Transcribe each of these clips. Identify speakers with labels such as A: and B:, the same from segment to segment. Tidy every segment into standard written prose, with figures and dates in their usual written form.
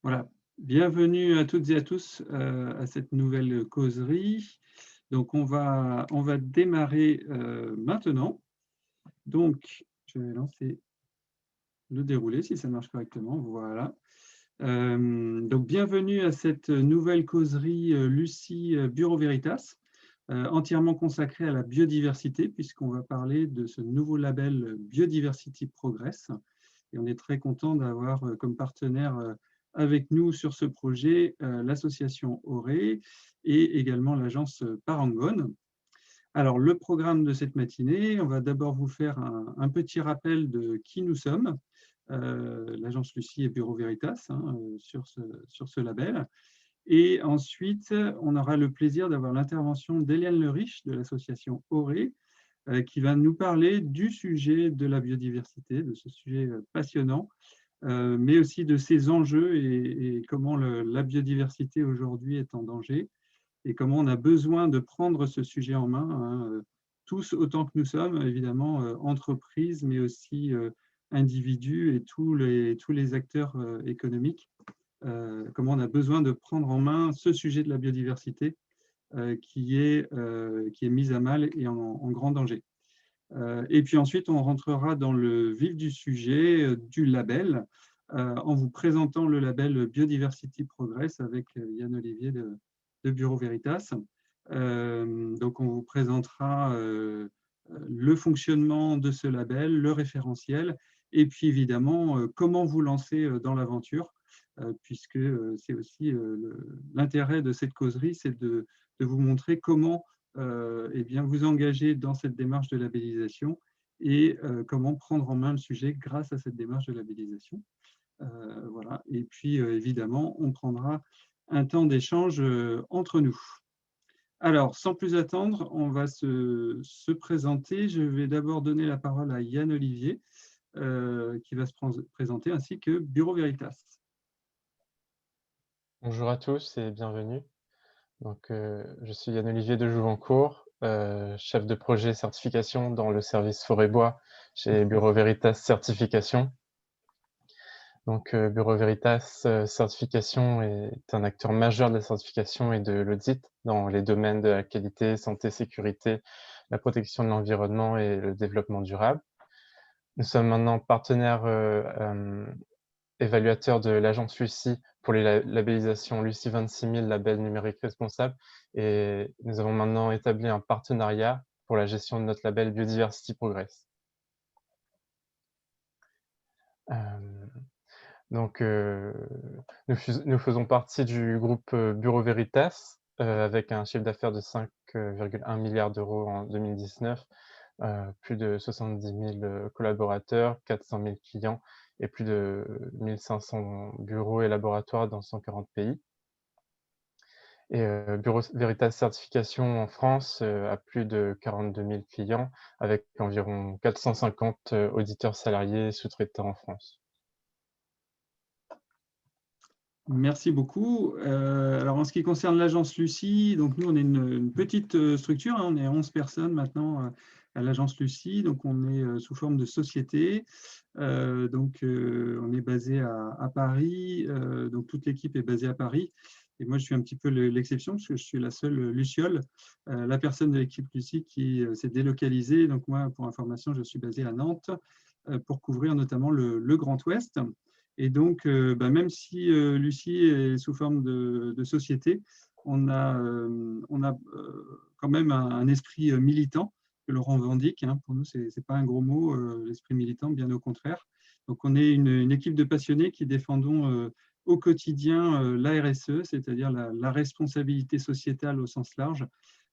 A: Voilà, bienvenue à toutes et à tous à cette nouvelle causerie. Donc, on va démarrer maintenant. Donc, je vais lancer le déroulé si ça marche correctement. Voilà. Donc, bienvenue à cette nouvelle causerie Lucie Bureau Veritas, entièrement consacrée à la biodiversité, puisqu'on va parler de ce nouveau label Biodiversity Progress. Et on est très content d'avoir comme partenaire avec nous sur ce projet l'association Auré et également l'agence Parangone. Alors, le programme de cette matinée, on va d'abord vous faire un petit rappel de qui nous sommes, l'agence Lucie et Bureau Veritas, sur ce label. Et ensuite, on aura le plaisir d'avoir l'intervention d'Eliane Leriche de l'association Auré, qui va nous parler du sujet de la biodiversité, de ce sujet passionnant, mais aussi de ses enjeux et comment la biodiversité aujourd'hui est en danger et comment on a besoin de prendre ce sujet en main, tous autant que nous sommes, évidemment, entreprises, mais aussi individus et tous les acteurs économiques, comment on a besoin de prendre en main ce sujet de la biodiversité qui est mise à mal et en grand danger. Et puis ensuite, on rentrera dans le vif du sujet du label en vous présentant le label Biodiversity Progress avec Yann Olivier de Bureau Veritas. Donc, on vous présentera le fonctionnement de ce label, le référentiel, et puis évidemment, comment vous lancer dans l'aventure, puisque c'est aussi l'intérêt de cette causerie, c'est de vous montrer comment eh bien, vous engager dans cette démarche de labellisation et comment prendre en main le sujet grâce à cette démarche de labellisation. Voilà. Et puis, évidemment, on prendra un temps d'échange entre nous. Alors, sans plus attendre, on va se présenter. Je vais d'abord donner la parole à Yann Olivier, qui va se présenter, ainsi que Bureau Veritas.
B: Bonjour à tous et bienvenue. Je suis Yann Olivier de Jouvencourt, chef de projet certification dans le service forêt-bois chez Bureau Veritas Certification. Bureau Veritas Certification est un acteur majeur de la certification et de l'audit dans les domaines de la qualité, santé, sécurité, la protection de l'environnement et le développement durable. Nous sommes maintenant partenaires évaluateur de l'agence Lucie pour les labellisations Lucie 26000, label numérique responsable, et nous avons maintenant établi un partenariat pour la gestion de notre label Biodiversity Progress. Nous faisons partie du groupe Bureau Veritas avec un chiffre d'affaires de 5,1 milliards d'euros en 2019, plus de 70 000 collaborateurs, 400 000 clients et plus de 1500 bureaux et laboratoires dans 140 pays. Et Bureau Veritas Certification en France a plus de 42 000 clients avec environ 450 auditeurs salariés et sous-traitants en France.
A: Merci beaucoup. Alors, en ce qui concerne l'agence Lucie, donc nous, on est une petite structure, on est 11 personnes maintenant à l'agence Lucie, donc on est sous forme de société. On est basé à Paris, donc toute l'équipe est basée à Paris. Et moi, je suis un petit peu l'exception parce que je suis la seule Luciole, la personne de l'équipe Lucie qui s'est délocalisée. Donc moi, pour information, je suis basé à Nantes pour couvrir notamment le Grand Ouest. Et donc, même si Lucie est sous forme de société, on a quand même un esprit militant que l'on revendique. Pour nous, ce n'est pas un gros mot, l'esprit militant, bien au contraire. Donc, on est une équipe de passionnés qui défendons au quotidien la RSE, c'est-à-dire la responsabilité sociétale au sens large,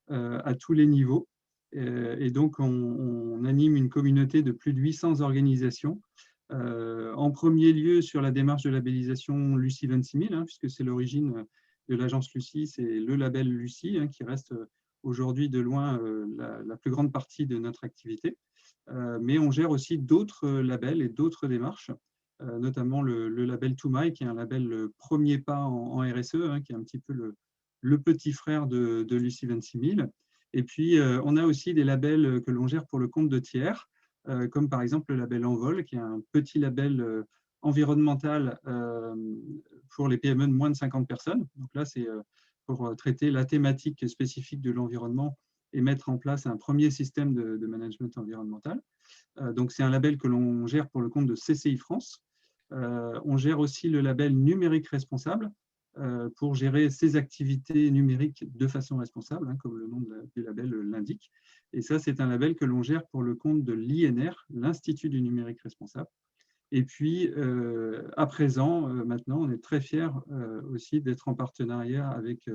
A: à tous les niveaux. Et donc, on anime une communauté de plus de 800 organisations. En premier lieu, sur la démarche de labellisation Lucie 26000, puisque c'est l'origine de l'agence Lucie, c'est le label Lucie qui reste aujourd'hui de loin la plus grande partie de notre activité. Mais on gère aussi d'autres labels et d'autres démarches, notamment le label Toumaï, qui est un label premier pas en RSE, qui est un petit peu le petit frère de Lucie 26000. Et puis, on a aussi des labels que l'on gère pour le compte de tiers, comme par exemple le label Envol, qui est un petit label environnemental pour les PME de moins de 50 personnes. Donc là, c'est pour traiter la thématique spécifique de l'environnement et mettre en place un premier système de management environnemental. Donc, c'est un label que l'on gère pour le compte de CCI France. On gère aussi le label numérique responsable pour gérer ses activités numériques de façon responsable, comme le nom du label l'indique. Et ça, c'est un label que l'on gère pour le compte de l'INR, l'Institut du numérique responsable. Et puis, à présent, maintenant, on est très fiers aussi d'être en partenariat avec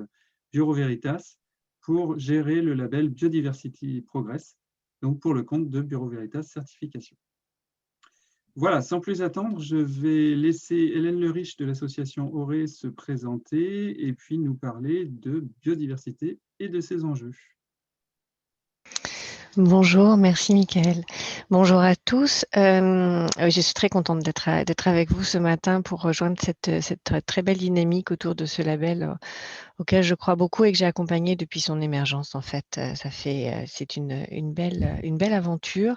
A: Bureau Veritas pour gérer le label Biodiversity Progress, donc pour le compte de Bureau Veritas Certification. Voilà, sans plus attendre, je vais laisser Hélène Leriche de l'association Auré se présenter et puis nous parler de biodiversité et de ses enjeux.
C: Bonjour, merci Mickaël. Bonjour à tous. Je suis très contente d'être avec vous ce matin pour rejoindre cette très belle dynamique autour de ce label auquel je crois beaucoup et que j'ai accompagné depuis son émergence en fait. C'est une belle aventure.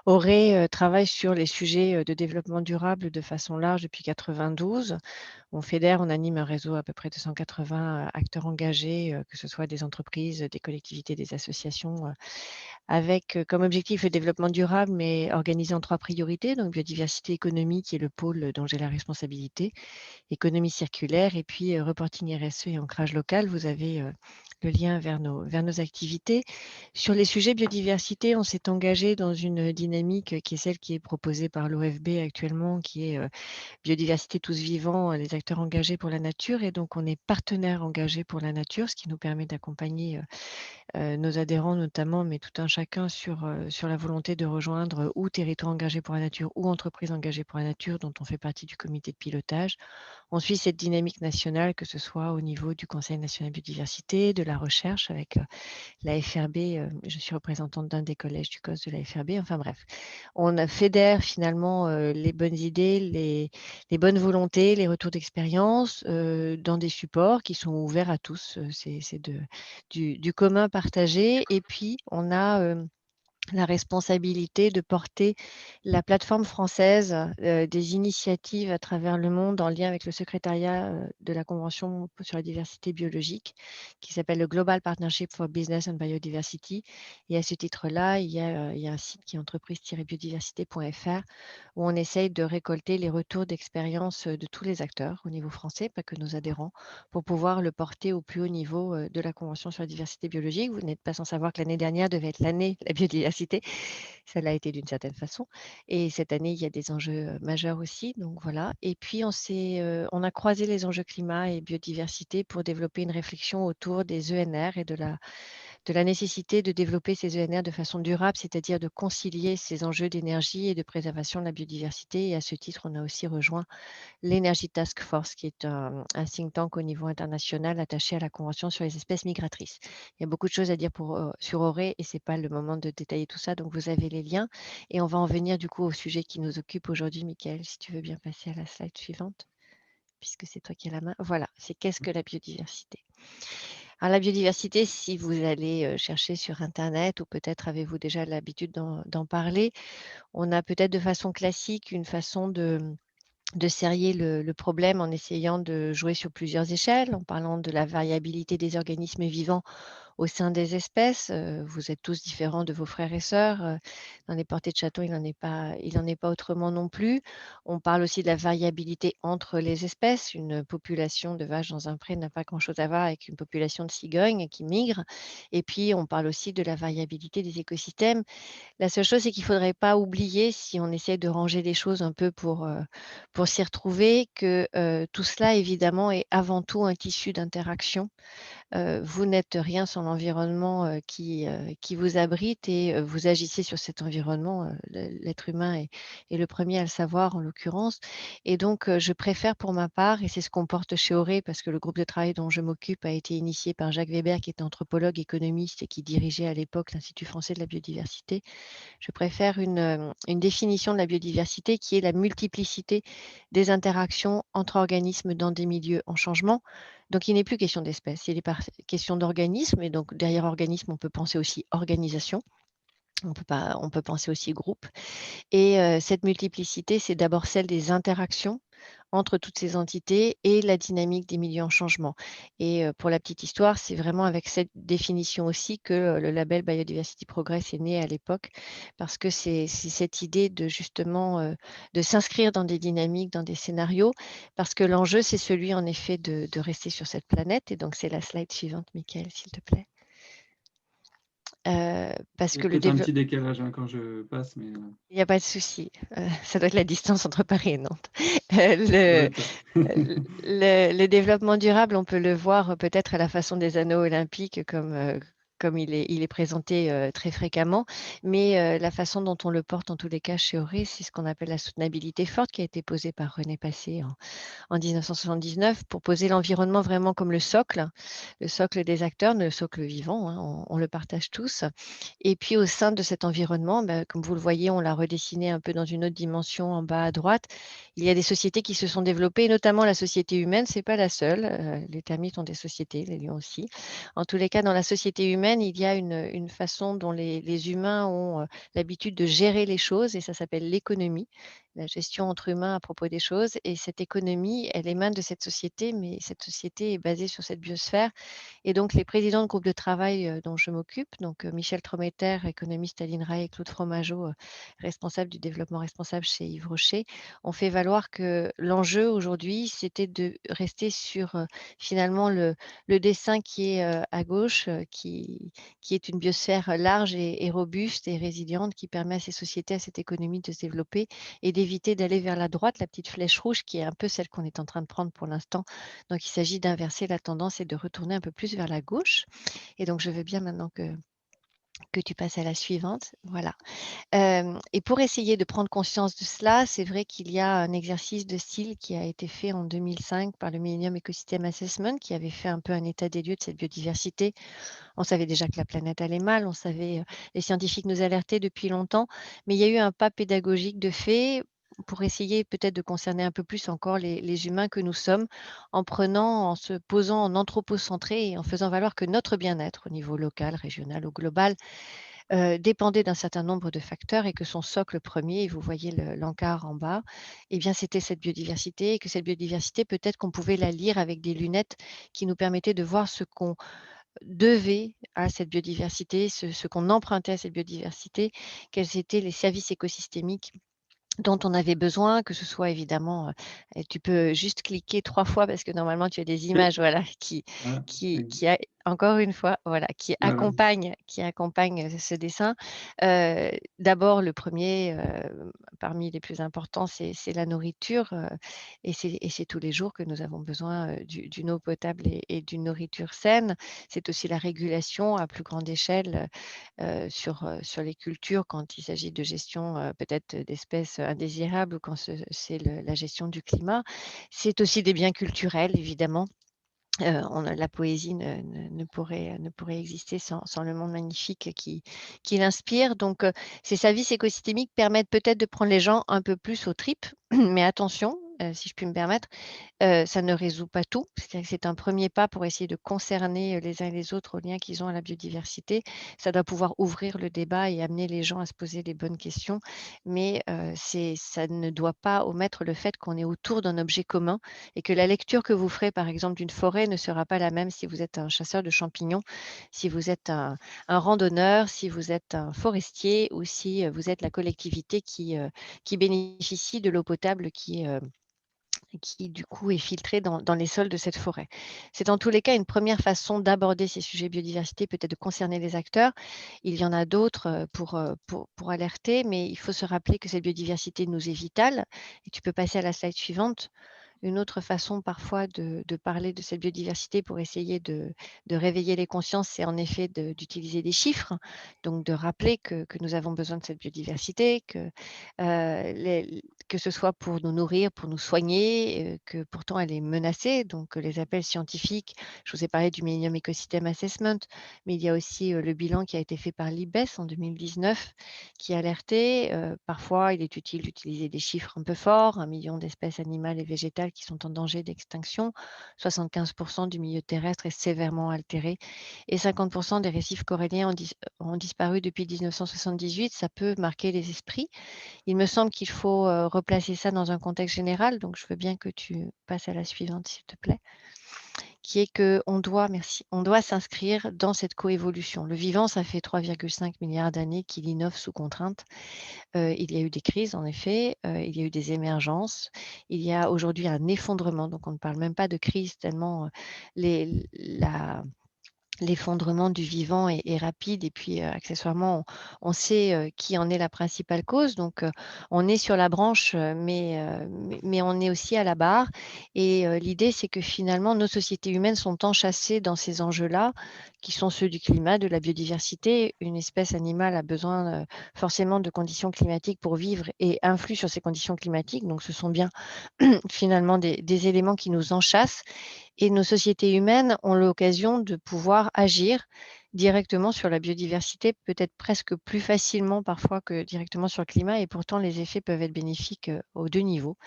C: Auré travaille sur les sujets de développement durable de façon large depuis 92. On fédère, on anime un réseau à peu près de 180 acteurs engagés, que ce soit des entreprises, des collectivités, des associations, avec comme objectif le développement durable, mais organisé en 3 priorités, donc biodiversité, économie, qui est le pôle dont j'ai la responsabilité, économie circulaire et puis reporting RSE et ancrage local. Vous avez le lien vers nos activités. Sur les sujets biodiversité, on s'est engagé dans une dynamique qui est celle qui est proposée par l'OFB actuellement, qui est biodiversité tous vivants, les acteurs engagés pour la nature. Et donc, on est partenaire engagé pour la nature, ce qui nous permet d'accompagner nos adhérents notamment, mais tout un chacun sur la volonté de rejoindre ou territoire engagé pour la nature ou entreprise engagée pour la nature, dont on fait partie du comité de pilotage. On suit cette dynamique nationale, que ce soit au niveau du Conseil national biodiversité, de la recherche avec la FRB. Je suis représentante d'un des collèges du COS de la FRB. Enfin bref, on fédère finalement les bonnes idées, les bonnes volontés, les retours d'expérience dans des supports qui sont ouverts à tous. C'est du commun partagé. Et puis, on a la responsabilité de porter la plateforme française des initiatives à travers le monde en lien avec le secrétariat de la Convention sur la diversité biologique qui s'appelle le Global Partnership for Business and Biodiversity. Et à ce titre-là, il y a un site qui est entreprise-biodiversité.fr où on essaye de récolter les retours d'expérience de tous les acteurs au niveau français, pas que nos adhérents, pour pouvoir le porter au plus haut niveau de la Convention sur la diversité biologique. Vous n'êtes pas sans savoir que l'année dernière devait être l'année de la biodiversité. Ça l'a été d'une certaine façon. Et cette année, il y a des enjeux majeurs aussi. Donc voilà. Et puis, on a croisé les enjeux climat et biodiversité pour développer une réflexion autour des ENR et de la nécessité de développer ces ENR de façon durable, c'est-à-dire de concilier ces enjeux d'énergie et de préservation de la biodiversité. Et à ce titre, on a aussi rejoint l'Energy Task Force, qui est un think tank au niveau international attaché à la Convention sur les espèces migratrices. Il y a beaucoup de choses à dire sur Auré et ce n'est pas le moment de détailler tout ça, donc vous avez les liens. Et on va en venir du coup au sujet qui nous occupe aujourd'hui, Mickaël, si tu veux bien passer à la slide suivante, puisque c'est toi qui as la main. Voilà, c'est qu'est-ce que la biodiversité? Alors la biodiversité, si vous allez chercher sur Internet ou peut-être avez-vous déjà l'habitude d'en parler, on a peut-être de façon classique une façon de serrer le problème en essayant de jouer sur plusieurs échelles, en parlant de la variabilité des organismes vivants au sein des espèces. Vous êtes tous différents de vos frères et sœurs. Dans les portées de chatons, il n'en est pas autrement non plus. On parle aussi de la variabilité entre les espèces. Une population de vaches dans un pré n'a pas grand-chose à voir avec une population de cigognes qui migrent. Et puis, on parle aussi de la variabilité des écosystèmes. La seule chose, c'est qu'il ne faudrait pas oublier, si on essaie de ranger les choses un peu pour s'y retrouver, que tout cela, évidemment, est avant tout un tissu d'interaction. Vous n'êtes rien sans l'environnement qui vous abrite et vous agissez sur cet environnement. L'être humain est le premier à le savoir, en l'occurrence. Et donc, je préfère pour ma part, et c'est ce qu'on porte chez Auré, parce que le groupe de travail dont je m'occupe a été initié par Jacques Weber, qui était anthropologue, économiste et qui dirigeait à l'époque l'Institut français de la biodiversité. Je préfère une définition de la biodiversité qui est la multiplicité des interactions entre organismes dans des milieux en changement. Donc, il n'est plus question d'espèces, il est question d'organismes. Et donc, derrière organisme, on peut penser aussi organisation. On peut penser aussi groupe. Et cette multiplicité, c'est d'abord celle des interactions, entre toutes ces entités et la dynamique des milieux en changement. Et pour la petite histoire, c'est vraiment avec cette définition aussi que le label Biodiversity Progress est né à l'époque, parce que c'est cette idée de justement de s'inscrire dans des dynamiques, dans des scénarios, parce que l'enjeu, c'est celui en effet de rester sur cette planète. Et donc, c'est la slide suivante, Michael, s'il te plaît. Parce
A: Il y a
C: que le
A: peut-être un
C: développement...
A: petit décalage quand je passe, mais
C: Il n'y a pas de souci. Ça doit être la distance entre Paris et Nantes.
A: ça doit
C: Le,
A: être ça.
C: le développement durable, on peut le voir peut-être à la façon des anneaux olympiques, comme il est présenté très fréquemment, mais la façon dont on le porte en tous les cas chez Auré, c'est ce qu'on appelle la soutenabilité forte qui a été posée par René Passé en 1979 pour poser l'environnement vraiment comme le socle des acteurs, le socle vivant, hein, on le partage tous. Et puis au sein de cet environnement, comme vous le voyez, on l'a redessiné un peu dans une autre dimension en bas à droite. Il y a des sociétés qui se sont développées, notamment la société humaine, c'est pas la seule. Les termites ont des sociétés, les lions aussi. En tous les cas, dans la société humaine, il y a une façon dont les humains ont l'habitude de gérer les choses et ça s'appelle l'économie, la gestion entre humains à propos des choses. Et cette économie, elle émane de cette société, mais cette société est basée sur cette biosphère. Et donc, les présidents de groupe de travail dont je m'occupe, donc Michel Trometer, économiste à l'INRAE, et Claude Fromageau, responsable du développement responsable chez Yves Rocher, ont fait valoir que l'enjeu aujourd'hui, c'était de rester sur finalement le dessin qui est à gauche, qui est une biosphère large et robuste et résiliente qui permet à ces sociétés, à cette économie de se développer et d'éviter d'aller vers la droite, la petite flèche rouge qui est un peu celle qu'on est en train de prendre pour l'instant. Donc, il s'agit d'inverser la tendance et de retourner un peu plus vers la gauche. Et donc, je veux bien maintenant que tu passes à la suivante. Voilà. Et pour essayer de prendre conscience de cela, c'est vrai qu'il y a un exercice de style qui a été fait en 2005 par le Millennium Ecosystem Assessment, qui avait fait un peu un état des lieux de cette biodiversité. On savait déjà que la planète allait mal, on savait, les scientifiques nous alertaient depuis longtemps, mais il y a eu un pas pédagogique de fait pour essayer peut-être de concerner un peu plus encore les humains que nous sommes, en se posant en anthropocentré et en faisant valoir que notre bien-être au niveau local, régional ou global dépendait d'un certain nombre de facteurs et que son socle premier, et vous voyez l'encart en bas, eh bien, c'était cette biodiversité et que cette biodiversité, peut-être qu'on pouvait la lire avec des lunettes qui nous permettaient de voir ce qu'on devait à cette biodiversité, ce qu'on empruntait à cette biodiversité, quels étaient les services écosystémiques dont on avait besoin, que ce soit évidemment, tu peux juste cliquer 3 fois parce que normalement tu as des
A: Oui,
C: images, voilà,
A: voilà,
C: qui a encore une fois, voilà,
A: voilà.
C: qui accompagnent ce dessin. D'abord le premier parmi les plus importants, c'est la nourriture, et c'est tous les jours que nous avons besoin, d'une eau potable et d'une nourriture saine. C'est aussi la régulation à plus grande échelle, sur les cultures quand il s'agit de gestion, peut-être d'espèces indésirables ou quand c'est la gestion du climat. C'est aussi des biens culturels évidemment. La poésie ne pourrait exister sans le monde magnifique qui l'inspire. Donc, ces services écosystémiques permettent peut-être de prendre les gens un peu plus aux tripes, mais attention, si je puis me permettre, ça ne résout pas tout. C'est-à-dire que c'est un premier pas pour essayer de concerner, les uns et les autres au lien qu'ils ont à la biodiversité. Ça doit pouvoir ouvrir le débat et amener les gens à se poser les bonnes questions, mais ça ne doit pas omettre le fait qu'on est autour d'un objet commun et que la lecture que vous ferez, par exemple, d'une forêt ne sera pas la même si vous êtes un chasseur de champignons, si vous êtes un randonneur, si vous êtes un forestier ou si, vous êtes la collectivité qui bénéficie de l'eau potable qui du coup est filtré dans les sols de cette forêt. C'est dans tous les cas une première façon d'aborder ces sujets biodiversité, peut-être de concerner les acteurs. Il y en a d'autres pour alerter, mais il faut se rappeler que cette biodiversité nous est vitale. Et tu peux passer à la slide suivante. Une autre façon parfois de parler de cette biodiversité pour essayer de réveiller les consciences, c'est en effet d'utiliser des chiffres, donc de rappeler que nous avons besoin de cette biodiversité, que ce soit pour nous nourrir, pour nous soigner, que pourtant elle est menacée. Donc les appels scientifiques, je vous ai parlé du Millennium Ecosystem Assessment, mais il y a aussi le bilan qui a été fait par l'IBES en 2019 qui alertait. Parfois, il est utile d'utiliser des chiffres un peu forts, 1 million d'espèces animales et végétales qui sont en danger d'extinction, 75% du milieu terrestre est sévèrement altéré et 50% des récifs coralliens ont disparu depuis 1978. Ça peut marquer les esprits. Il me semble qu'il faut replacer ça dans un contexte général. Donc, je veux bien que tu passes à la suivante, s'il te plaît, qui est qu'on doit, merci, on doit s'inscrire dans cette coévolution. Le vivant, ça fait 3,5 milliards d'années qu'il innove sous contrainte. Il y a eu des crises, en effet, il y a eu des émergences, il y a aujourd'hui un effondrement, donc on ne parle même pas de crise tellement l'effondrement du vivant est rapide et puis, accessoirement, on sait, qui en est la principale cause. Donc, on est sur la branche, mais on est aussi à la barre et l'idée, c'est que finalement, nos sociétés humaines sont enchâssées dans ces enjeux-là, qui sont ceux du climat, de la biodiversité. Une espèce animale a besoin, forcément de conditions climatiques pour vivre et influe sur ces conditions climatiques. Donc ce sont bien finalement des éléments qui nous enchâssent et nos sociétés humaines ont l'occasion de pouvoir agir directement sur la biodiversité, peut-être presque plus facilement parfois que directement sur le climat et pourtant les effets peuvent être bénéfiques, aux 2 niveaux.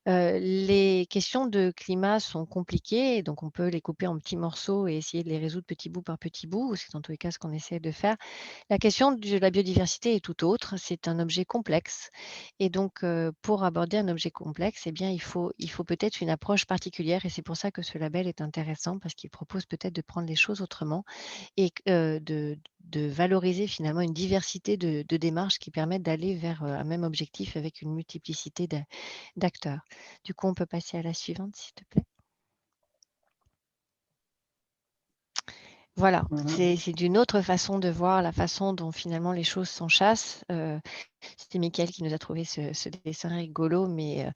C: Les questions de climat sont compliquées, donc on peut les couper en petits morceaux et essayer de les résoudre petit bout par petit bout. C'est dans tous les cas ce qu'on essaie de faire. La question de la biodiversité est tout autre. C'est un objet complexe et donc pour aborder un objet complexe, eh bien, il faut peut-être une approche particulière et c'est pour ça que ce label est intéressant parce qu'il propose peut-être de prendre les choses autrement et de valoriser finalement une diversité de démarches qui permettent d'aller vers, un même objectif avec une multiplicité d'acteurs. Du coup, on peut passer à la suivante, s'il te plaît. Voilà,
A: Voilà.
C: c'est d'une autre façon de voir la façon dont finalement les choses s'enchâssent. C'était Mickaël qui nous a trouvé ce dessin rigolo, mais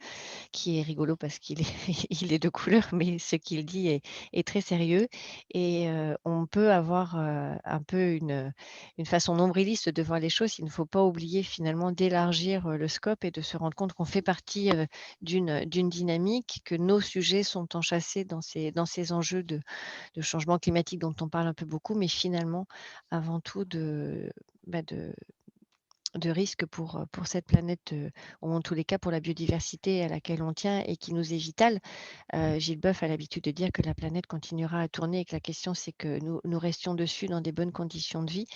C: qui est rigolo parce qu'il est il est de couleur, mais ce qu'il dit est très sérieux et on peut avoir, un peu une façon nombriliste de voir les choses. Il ne faut pas oublier finalement d'élargir, le scope et de se rendre compte qu'on fait partie, d'une dynamique, que nos sujets sont enchâssés dans ces enjeux de changement climatique dont on parle un peu beaucoup, mais finalement avant tout de risques pour cette planète, ou en tous les cas pour la biodiversité à laquelle on tient et qui nous est vitale. Gilles Boeuf a l'habitude de dire que la planète continuera à tourner et que la question, c'est que nous restions dessus dans des bonnes conditions de vie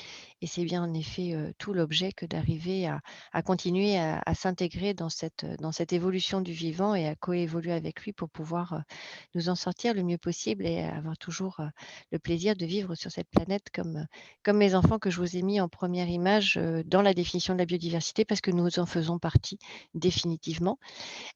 C: et c'est bien en effet, tout l'objet que d'arriver à continuer à s'intégrer dans cette évolution du vivant et à coévoluer avec lui pour pouvoir, nous en sortir le mieux possible et avoir toujours, le plaisir de vivre sur cette planète comme mes enfants que je vous ai mis en première image, dans la définition de la biodiversité parce que nous en faisons partie définitivement.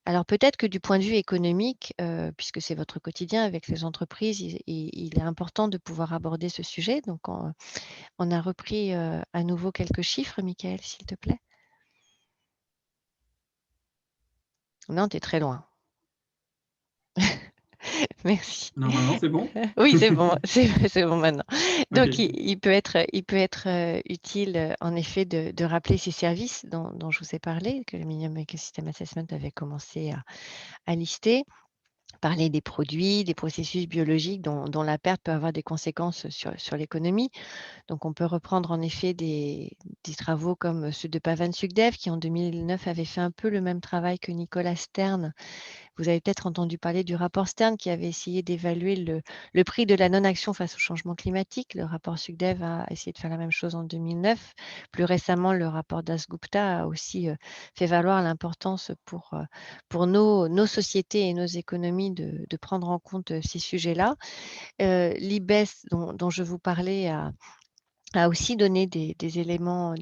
C: Alors peut-être que du point de vue économique, puisque c'est votre quotidien avec les entreprises, il est important de pouvoir aborder ce sujet. Donc on a repris, à nouveau quelques chiffres, Mickaël, s'il te plaît. Non, tu es très loin. Merci.
A: Normalement, c'est bon?
C: Oui, c'est bon, c'est bon maintenant. Donc
A: OK.
C: il peut être, utile, en effet de rappeler ces services dont je vous ai parlé, que le Millennium Ecosystem Assessment avait commencé à lister. Parler des produits, des processus biologiques dont la perte peut avoir des conséquences sur l'économie. Donc on peut reprendre en effet des travaux comme ceux de Pavan Sukhdev qui en 2009 avait fait un peu le même travail que Nicolas Stern. Vous avez peut-être entendu parler du rapport Stern qui avait essayé d'évaluer le prix de la non-action face au changement climatique. Le rapport Sukhdev a essayé de faire la même chose en 2009. Plus récemment, le rapport Dasgupta a aussi fait valoir l'importance pour nos sociétés et nos économies de prendre en compte ces sujets-là. L'IBES dont je vous parlais a aussi donné des éléments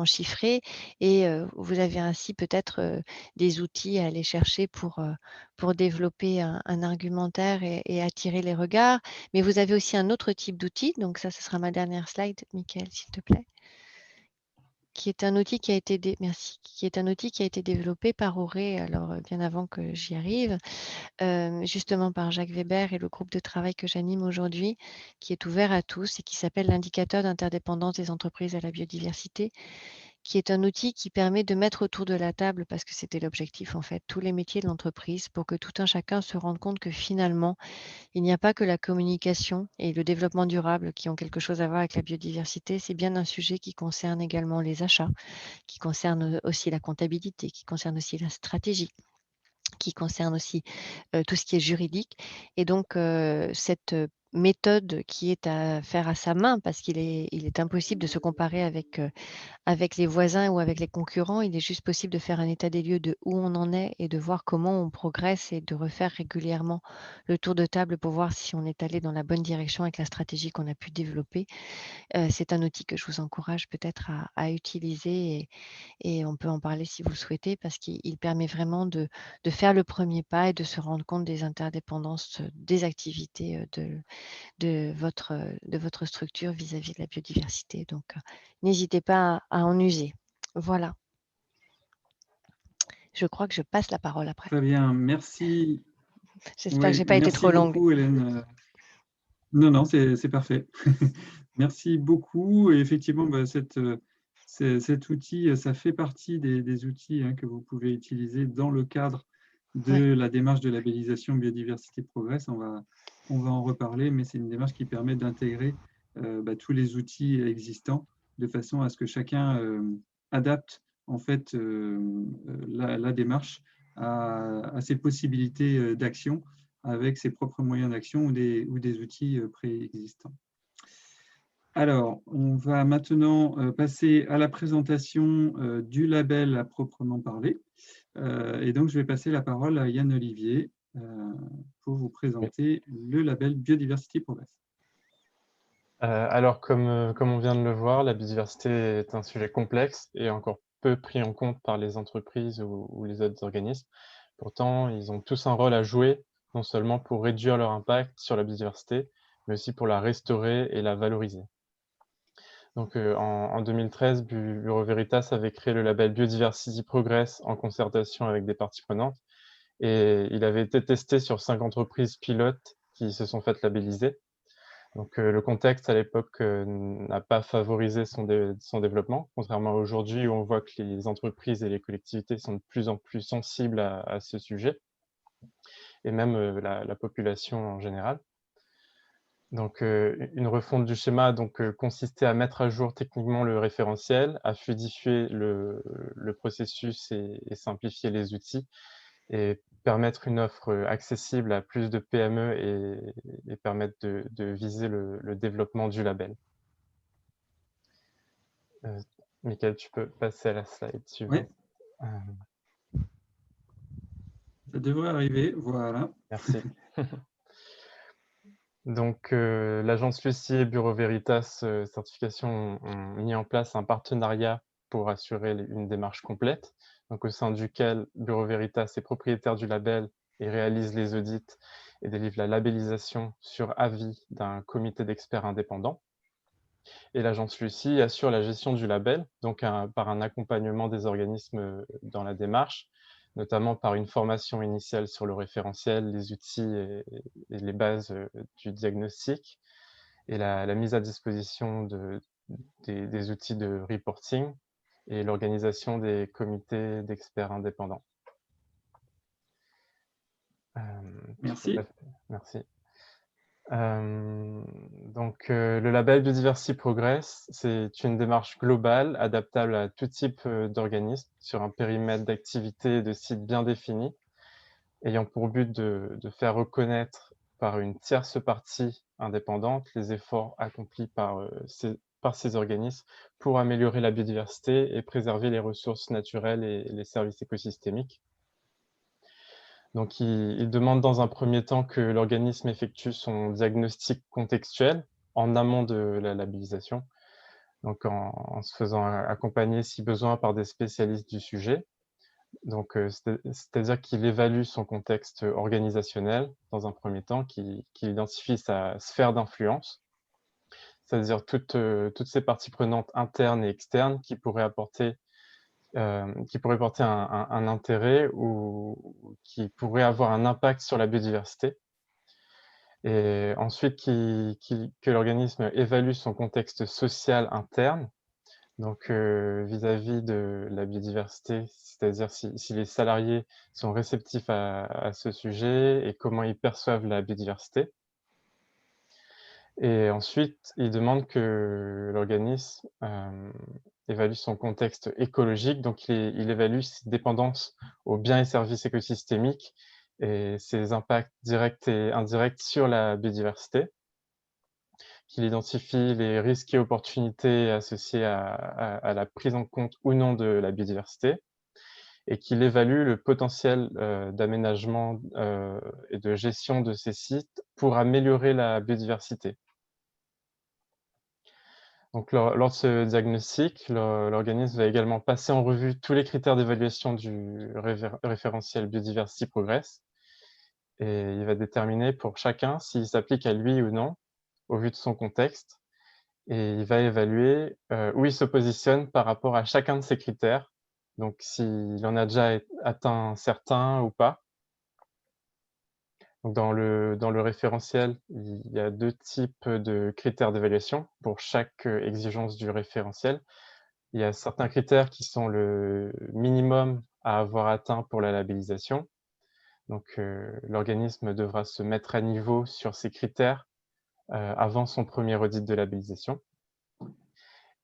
C: chiffrés et vous avez ainsi peut-être, des outils à aller chercher pour développer un argumentaire et attirer les regards. Mais vous avez aussi un autre type d'outil, donc ça, ce sera ma dernière slide, Mickaël, s'il te plaît, qui est un outil qui a été merci, qui est un outil qui a été développé par Auré, alors, bien avant que j'y arrive, justement par Jacques Weber et le groupe de travail que j'anime aujourd'hui, qui est ouvert à tous et qui s'appelle l'indicateur d'interdépendance des entreprises à la biodiversité, qui est un outil qui permet de mettre autour de la table, parce que c'était l'objectif en fait, tous les métiers de l'entreprise pour que tout un chacun se rende compte que finalement, il n'y a pas que la communication et le développement durable qui ont quelque chose à voir avec la biodiversité, c'est bien un sujet qui concerne également les achats, qui concerne aussi la comptabilité, qui concerne aussi la stratégie, qui concerne aussi tout ce qui est juridique. Et donc, méthode qui est à faire à sa main parce il est impossible de se comparer avec les voisins ou avec les concurrents. Il est juste possible de faire un état des lieux de où on en est et de voir comment on progresse et de refaire régulièrement le tour de table pour voir si on est allé dans la bonne direction avec la stratégie qu'on a pu développer. C'est un outil que je vous encourage peut-être à utiliser et on peut en parler si vous le souhaitez parce qu'il permet vraiment de faire le premier pas et de se rendre compte des interdépendances des activités de votre structure vis-à-vis de la biodiversité. Donc, n'hésitez pas à en user. Voilà. Je crois que je passe la parole après.
A: Très bien, merci.
C: J'espère que je
A: Oui,
C: n'ai pas été
A: merci
C: trop longue.
A: beaucoup, Hélène. Non, non, c'est parfait. Merci beaucoup. Et effectivement, bah, cet outil, ça fait partie des outils que vous pouvez utiliser dans le cadre de
C: Ouais.
A: la démarche de labellisation Biodiversité Progress. On va en reparler, mais c'est une démarche qui permet d'intégrer tous les outils existants de façon à ce que chacun adapte en fait la démarche à ses possibilités d'action avec ses propres moyens d'action ou des outils préexistants. Alors, on va maintenant passer à la présentation du label à proprement parler. Et donc, je vais passer la parole à Yann Olivier pour vous présenter le label Biodiversity Progress.
B: Alors, comme on vient de le voir, la biodiversité est un sujet complexe et encore peu pris en compte par les entreprises ou les autres organismes. Pourtant, ils ont tous un rôle à jouer, non seulement pour réduire leur impact sur la biodiversité, mais aussi pour la restaurer et la valoriser. Donc, en 2013, Bureau Veritas avait créé le label Biodiversity Progress en concertation avec des parties prenantes et il avait été testé sur 5 entreprises pilotes qui se sont faites labelliser. Donc, le contexte à l'époque n'a pas favorisé son développement, contrairement à aujourd'hui où on voit que les entreprises et les collectivités sont de plus en plus sensibles à ce sujet, et même la population en général. Donc, une refonte du schéma a donc consisté à mettre à jour techniquement le référentiel, à fluidifier le processus et simplifier les outils, et permettre une offre accessible à plus de PME et permettre de viser le développement du label. Michael, tu peux passer à la slide suivante.
A: Oui. Ça devrait arriver, voilà.
B: Merci. Donc, l'agence Lucie et Bureau Veritas Certification ont mis en place un partenariat pour assurer une démarche complète, donc au sein duquel Bureau Veritas est propriétaire du label et réalise les audits et délivre la labellisation sur avis d'un comité d'experts indépendants. Et l'agence Lucie assure la gestion du label, donc par un accompagnement des organismes dans la démarche, notamment par une formation initiale sur le référentiel, les outils et les bases du diagnostic, et la mise à disposition des outils de reporting et l'organisation des comités d'experts indépendants.
A: Merci.
B: Merci. Donc, le label Biodiversity Progress, c'est une démarche globale, adaptable à tout type d'organisme, sur un périmètre d'activité et de site bien défini, ayant pour but de faire reconnaître par une tierce partie indépendante les efforts accomplis par ces organismes pour améliorer la biodiversité et préserver les ressources naturelles et les services écosystémiques. Donc, il demande dans un premier temps que l'organisme effectue son diagnostic contextuel en amont de la labellisation, donc en se faisant accompagner si besoin par des spécialistes du sujet. Donc, c'est-à-dire qu'il évalue son contexte organisationnel dans un premier temps, qu'il identifie sa sphère d'influence, c'est-à-dire toutes ces parties prenantes internes et externes qui pourraient porter un intérêt ou qui pourraient avoir un impact sur la biodiversité. Et ensuite, que l'organisme évalue son contexte social interne, donc vis-à-vis de la biodiversité, c'est-à-dire si les salariés sont réceptifs à ce sujet et comment ils perçoivent la biodiversité. Et ensuite, il demande que l'organisme évalue son contexte écologique, donc il évalue ses dépendances aux biens et services écosystémiques et ses impacts directs et indirects sur la biodiversité. qu'il identifie les risques et opportunités associés à la prise en compte ou non de la biodiversité, et qu'il évalue le potentiel d'aménagement et de gestion de ces sites pour améliorer la biodiversité. Donc, lors de ce diagnostic, l'organisme va également passer en revue tous les critères d'évaluation du référentiel Biodiversity Progress, et il va déterminer pour chacun s'il s'applique à lui ou non, au vu de son contexte, et il va évaluer où il se positionne par rapport à chacun de ces critères, donc s'il en a déjà atteint certains ou pas. Donc dans le référentiel, il y a 2 types de critères d'évaluation pour chaque exigence du référentiel. Il y a certains critères qui sont le minimum à avoir atteint pour la labellisation. Donc l'organisme devra se mettre à niveau sur ces critères avant son premier audit de labellisation.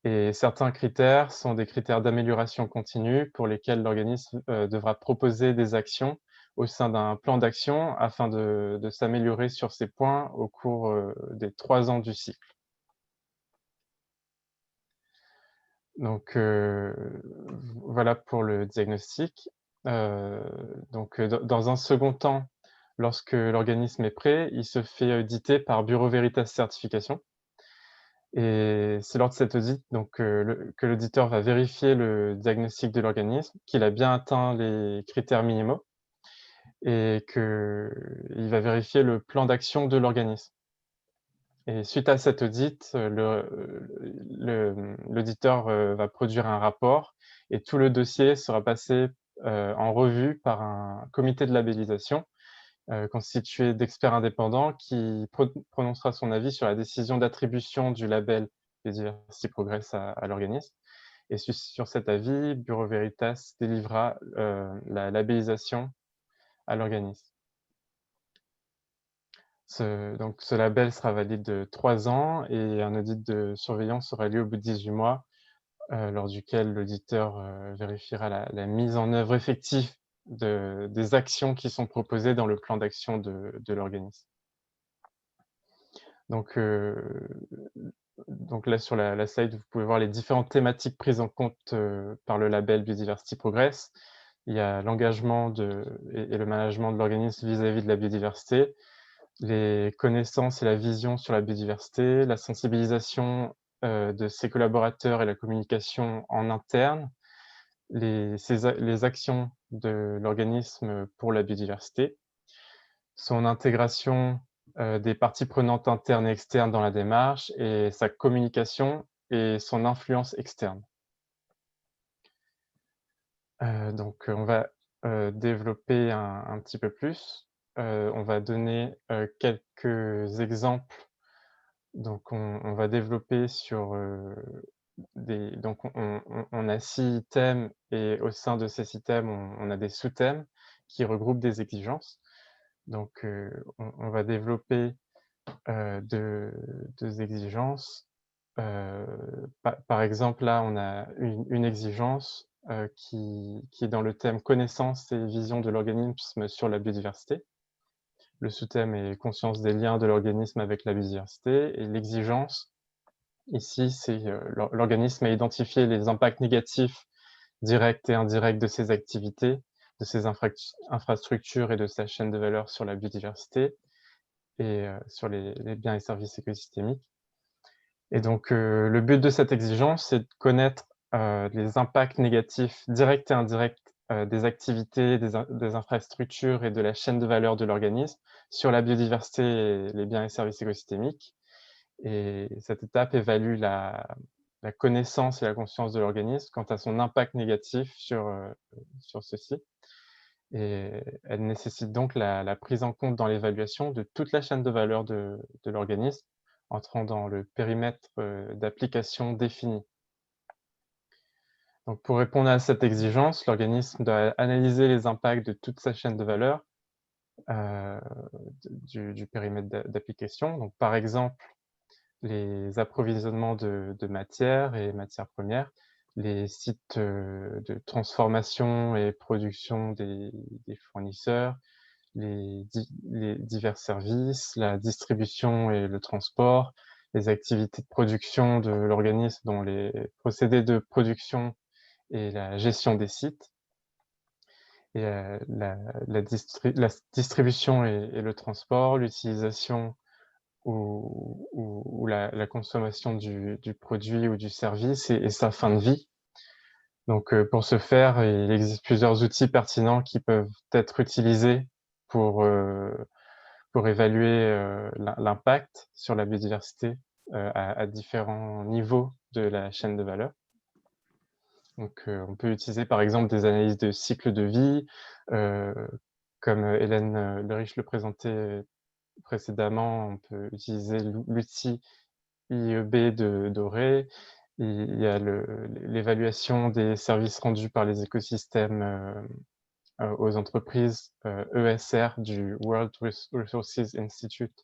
B: Et certains critères sont des critères d'amélioration continue pour lesquels l'organisme devra proposer des actions au sein d'un plan d'action afin de s'améliorer sur ces points au cours des 3 ans du cycle. Donc voilà pour le diagnostic. Donc dans un second temps, lorsque l'organisme est prêt, il se fait auditer par Bureau Veritas Certification. Et c'est lors de cet audit donc, que l'auditeur va vérifier le diagnostic de l'organisme, qu'il a bien atteint les critères minimaux et qu'il va vérifier le plan d'action de l'organisme. Et suite à cet audit, l'auditeur va produire un rapport et tout le dossier sera passé en revue par un comité de labellisation constitué d'experts indépendants qui prononcera son avis sur la décision d'attribution du label Biodiversity Progress à l'organisme. Et sur cet avis, Bureau Veritas délivrera la labellisation à l'organisme. Donc ce label sera valide de 3 ans et un audit de surveillance aura lieu au bout de 18 mois, lors duquel l'auditeur vérifiera la mise en œuvre effective des actions qui sont proposées dans le plan d'action de l'organisme. Donc là, sur la slide, vous pouvez voir les différentes thématiques prises en compte par le label Biodiversity Progress. Il y a l'engagement et le management de l'organisme vis-à-vis de la biodiversité, les connaissances et la vision sur la biodiversité, la sensibilisation de ses collaborateurs et la communication en interne, les actions de l'organisme pour la biodiversité, son intégration des parties prenantes internes et externes dans la démarche et sa communication et son influence externe. Donc on va développer un petit peu plus. On va donner quelques exemples. Donc on va développer sur donc on a 6 thèmes et au sein de ces 6 thèmes, on a des sous-thèmes qui regroupent des exigences. Donc on va développer 2 exigences. Par exemple, là, on a une exigence qui est dans le thème connaissance et vision de l'organisme sur la biodiversité. Le sous-thème est conscience des liens de l'organisme avec la biodiversité, et l'exigence, ici, c'est l'organisme a identifié les impacts négatifs directs et indirects de ses activités, de ses infrastructures et de sa chaîne de valeur sur la biodiversité et sur les biens et services écosystémiques. Et donc le but de cette exigence, c'est de connaître les impacts négatifs directs et indirects des activités, des infrastructures et de la chaîne de valeur de l'organisme sur la biodiversité et les biens et services écosystémiques. Et cette étape évalue la connaissance et la conscience de l'organisme quant à son impact négatif sur ceci. Et elle nécessite donc la prise en compte dans l'évaluation de toute la chaîne de valeur de l'organisme, entrant dans le périmètre d'application défini. Donc pour répondre à cette exigence, l'organisme doit analyser les impacts de toute sa chaîne de valeur du périmètre d'application. Donc par exemple, les approvisionnements de matières et matières premières, les sites de transformation et production des fournisseurs, les divers services, la distribution et le transport, les activités de production de l'organisme, dont les procédés de production et la gestion des sites, et la distribution et le transport, l'utilisation ou la consommation du produit ou du service et sa fin de vie. Donc, pour ce faire, il existe plusieurs outils pertinents qui peuvent être utilisés pour évaluer l'impact sur la biodiversité à différents niveaux de la chaîne de valeur. Donc, on peut utiliser par exemple des analyses de cycle de vie, comme Hélène Lerich le présentait précédemment. On peut utiliser l'outil IEB de Doré. Il y a l'évaluation des services rendus par les écosystèmes aux entreprises, ESR du World Resources Institute,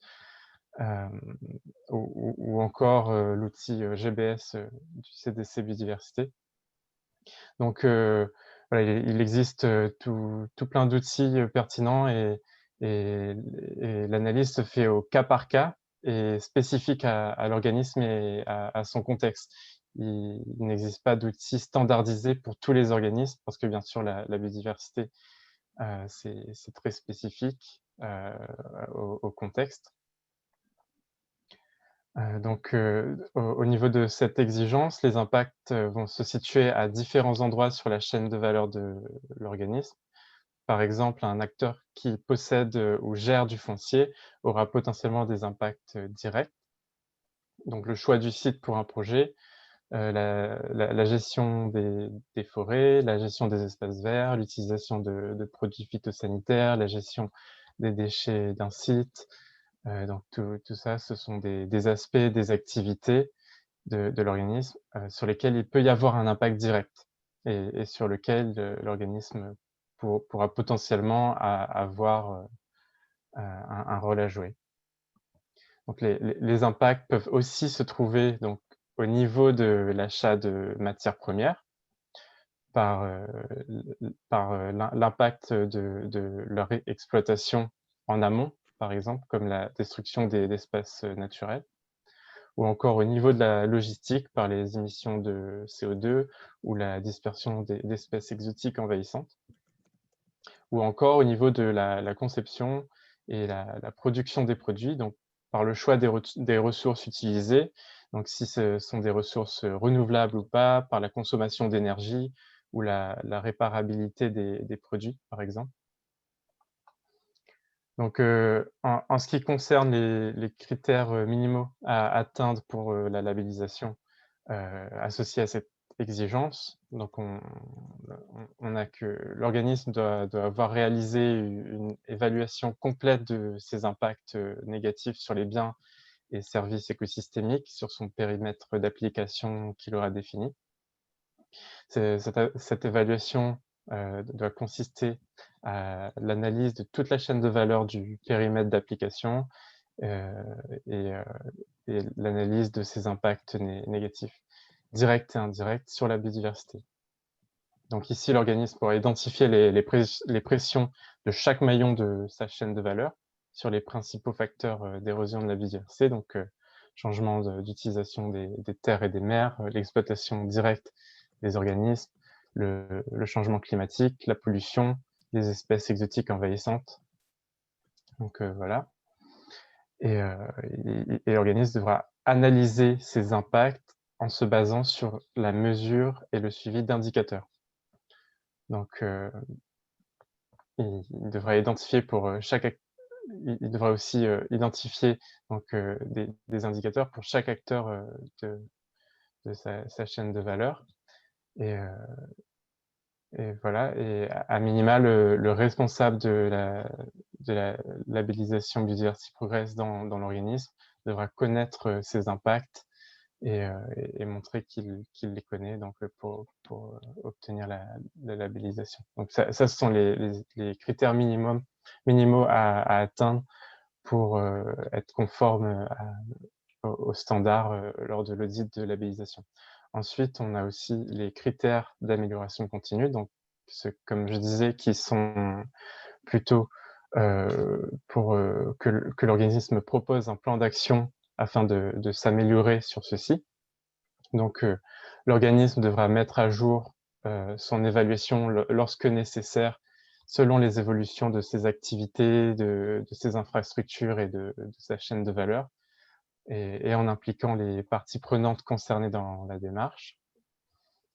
B: ou encore l'outil GBS du CDC Biodiversité. Donc, voilà, il existe tout plein d'outils pertinents et l'analyse se fait au cas par cas et spécifique à l'organisme et à son contexte. Il n'existe pas d'outils standardisés pour tous les organismes parce que bien sûr la biodiversité, c'est très spécifique au contexte. Donc, au niveau de cette exigence, les impacts vont se situer à différents endroits sur la chaîne de valeur de l'organisme. Par exemple, un acteur qui possède ou gère du foncier aura potentiellement des impacts directs. Donc, le choix du site pour un projet, la gestion des forêts, la gestion des espaces verts, l'utilisation de produits phytosanitaires, la gestion des déchets d'un site. Donc tout ça, ce sont des aspects, des activités de l'organisme sur lesquels il peut y avoir un impact direct et sur lequel l'organisme pourra potentiellement avoir un rôle à jouer. Donc les impacts peuvent aussi se trouver donc, au niveau de l'achat de matières premières, par l'impact de leur exploitation en amont, par exemple, comme la destruction d'espaces naturels, ou encore au niveau de la logistique par les émissions de CO2 ou la dispersion d'espèces exotiques envahissantes, ou encore au niveau de la conception et la production des produits, donc par le choix des ressources utilisées, donc si ce sont des ressources renouvelables ou pas, par la consommation d'énergie ou la réparabilité des produits, par exemple. Donc, en ce qui concerne les critères minimaux à atteindre pour la labellisation associés à cette exigence, donc on a que l'organisme doit avoir réalisé une évaluation complète de ses impacts négatifs sur les biens et services écosystémiques sur son périmètre d'application qu'il aura défini. Cette évaluation doit consister à l'analyse de toute la chaîne de valeur du périmètre d'application et l'analyse de ses impacts négatifs directs et indirects sur la biodiversité. Donc ici, l'organisme pourra identifier les pressions de chaque maillon de sa chaîne de valeur sur les principaux facteurs d'érosion de la biodiversité, donc changement d'utilisation des terres et des mers, l'exploitation directe des organismes, le changement climatique, la pollution, les espèces exotiques envahissantes. Donc voilà. Et l'organisme devra analyser ces impacts en se basant sur la mesure et le suivi d'indicateurs. Donc, il devra identifier pour il devra aussi identifier donc, des indicateurs pour chaque acteur de sa chaîne de valeur. Et voilà, et à minima, le responsable de la labellisation Biodiversity Progress dans l'organisme devra connaître ses impacts et montrer qu'il les connaît donc, pour obtenir la labellisation. Donc ça, ce sont les critères minimaux à atteindre pour être conforme aux standards lors de l'audit de labellisation. Ensuite, on a aussi les critères d'amélioration continue, donc comme je disais, qui sont plutôt pour que l'organisme propose un plan d'action afin de s'améliorer sur ceci. Donc, l'organisme devra mettre à jour son évaluation lorsque nécessaire, selon les évolutions de ses activités, de ses infrastructures et de sa chaîne de valeur, et en impliquant les parties prenantes concernées dans la démarche.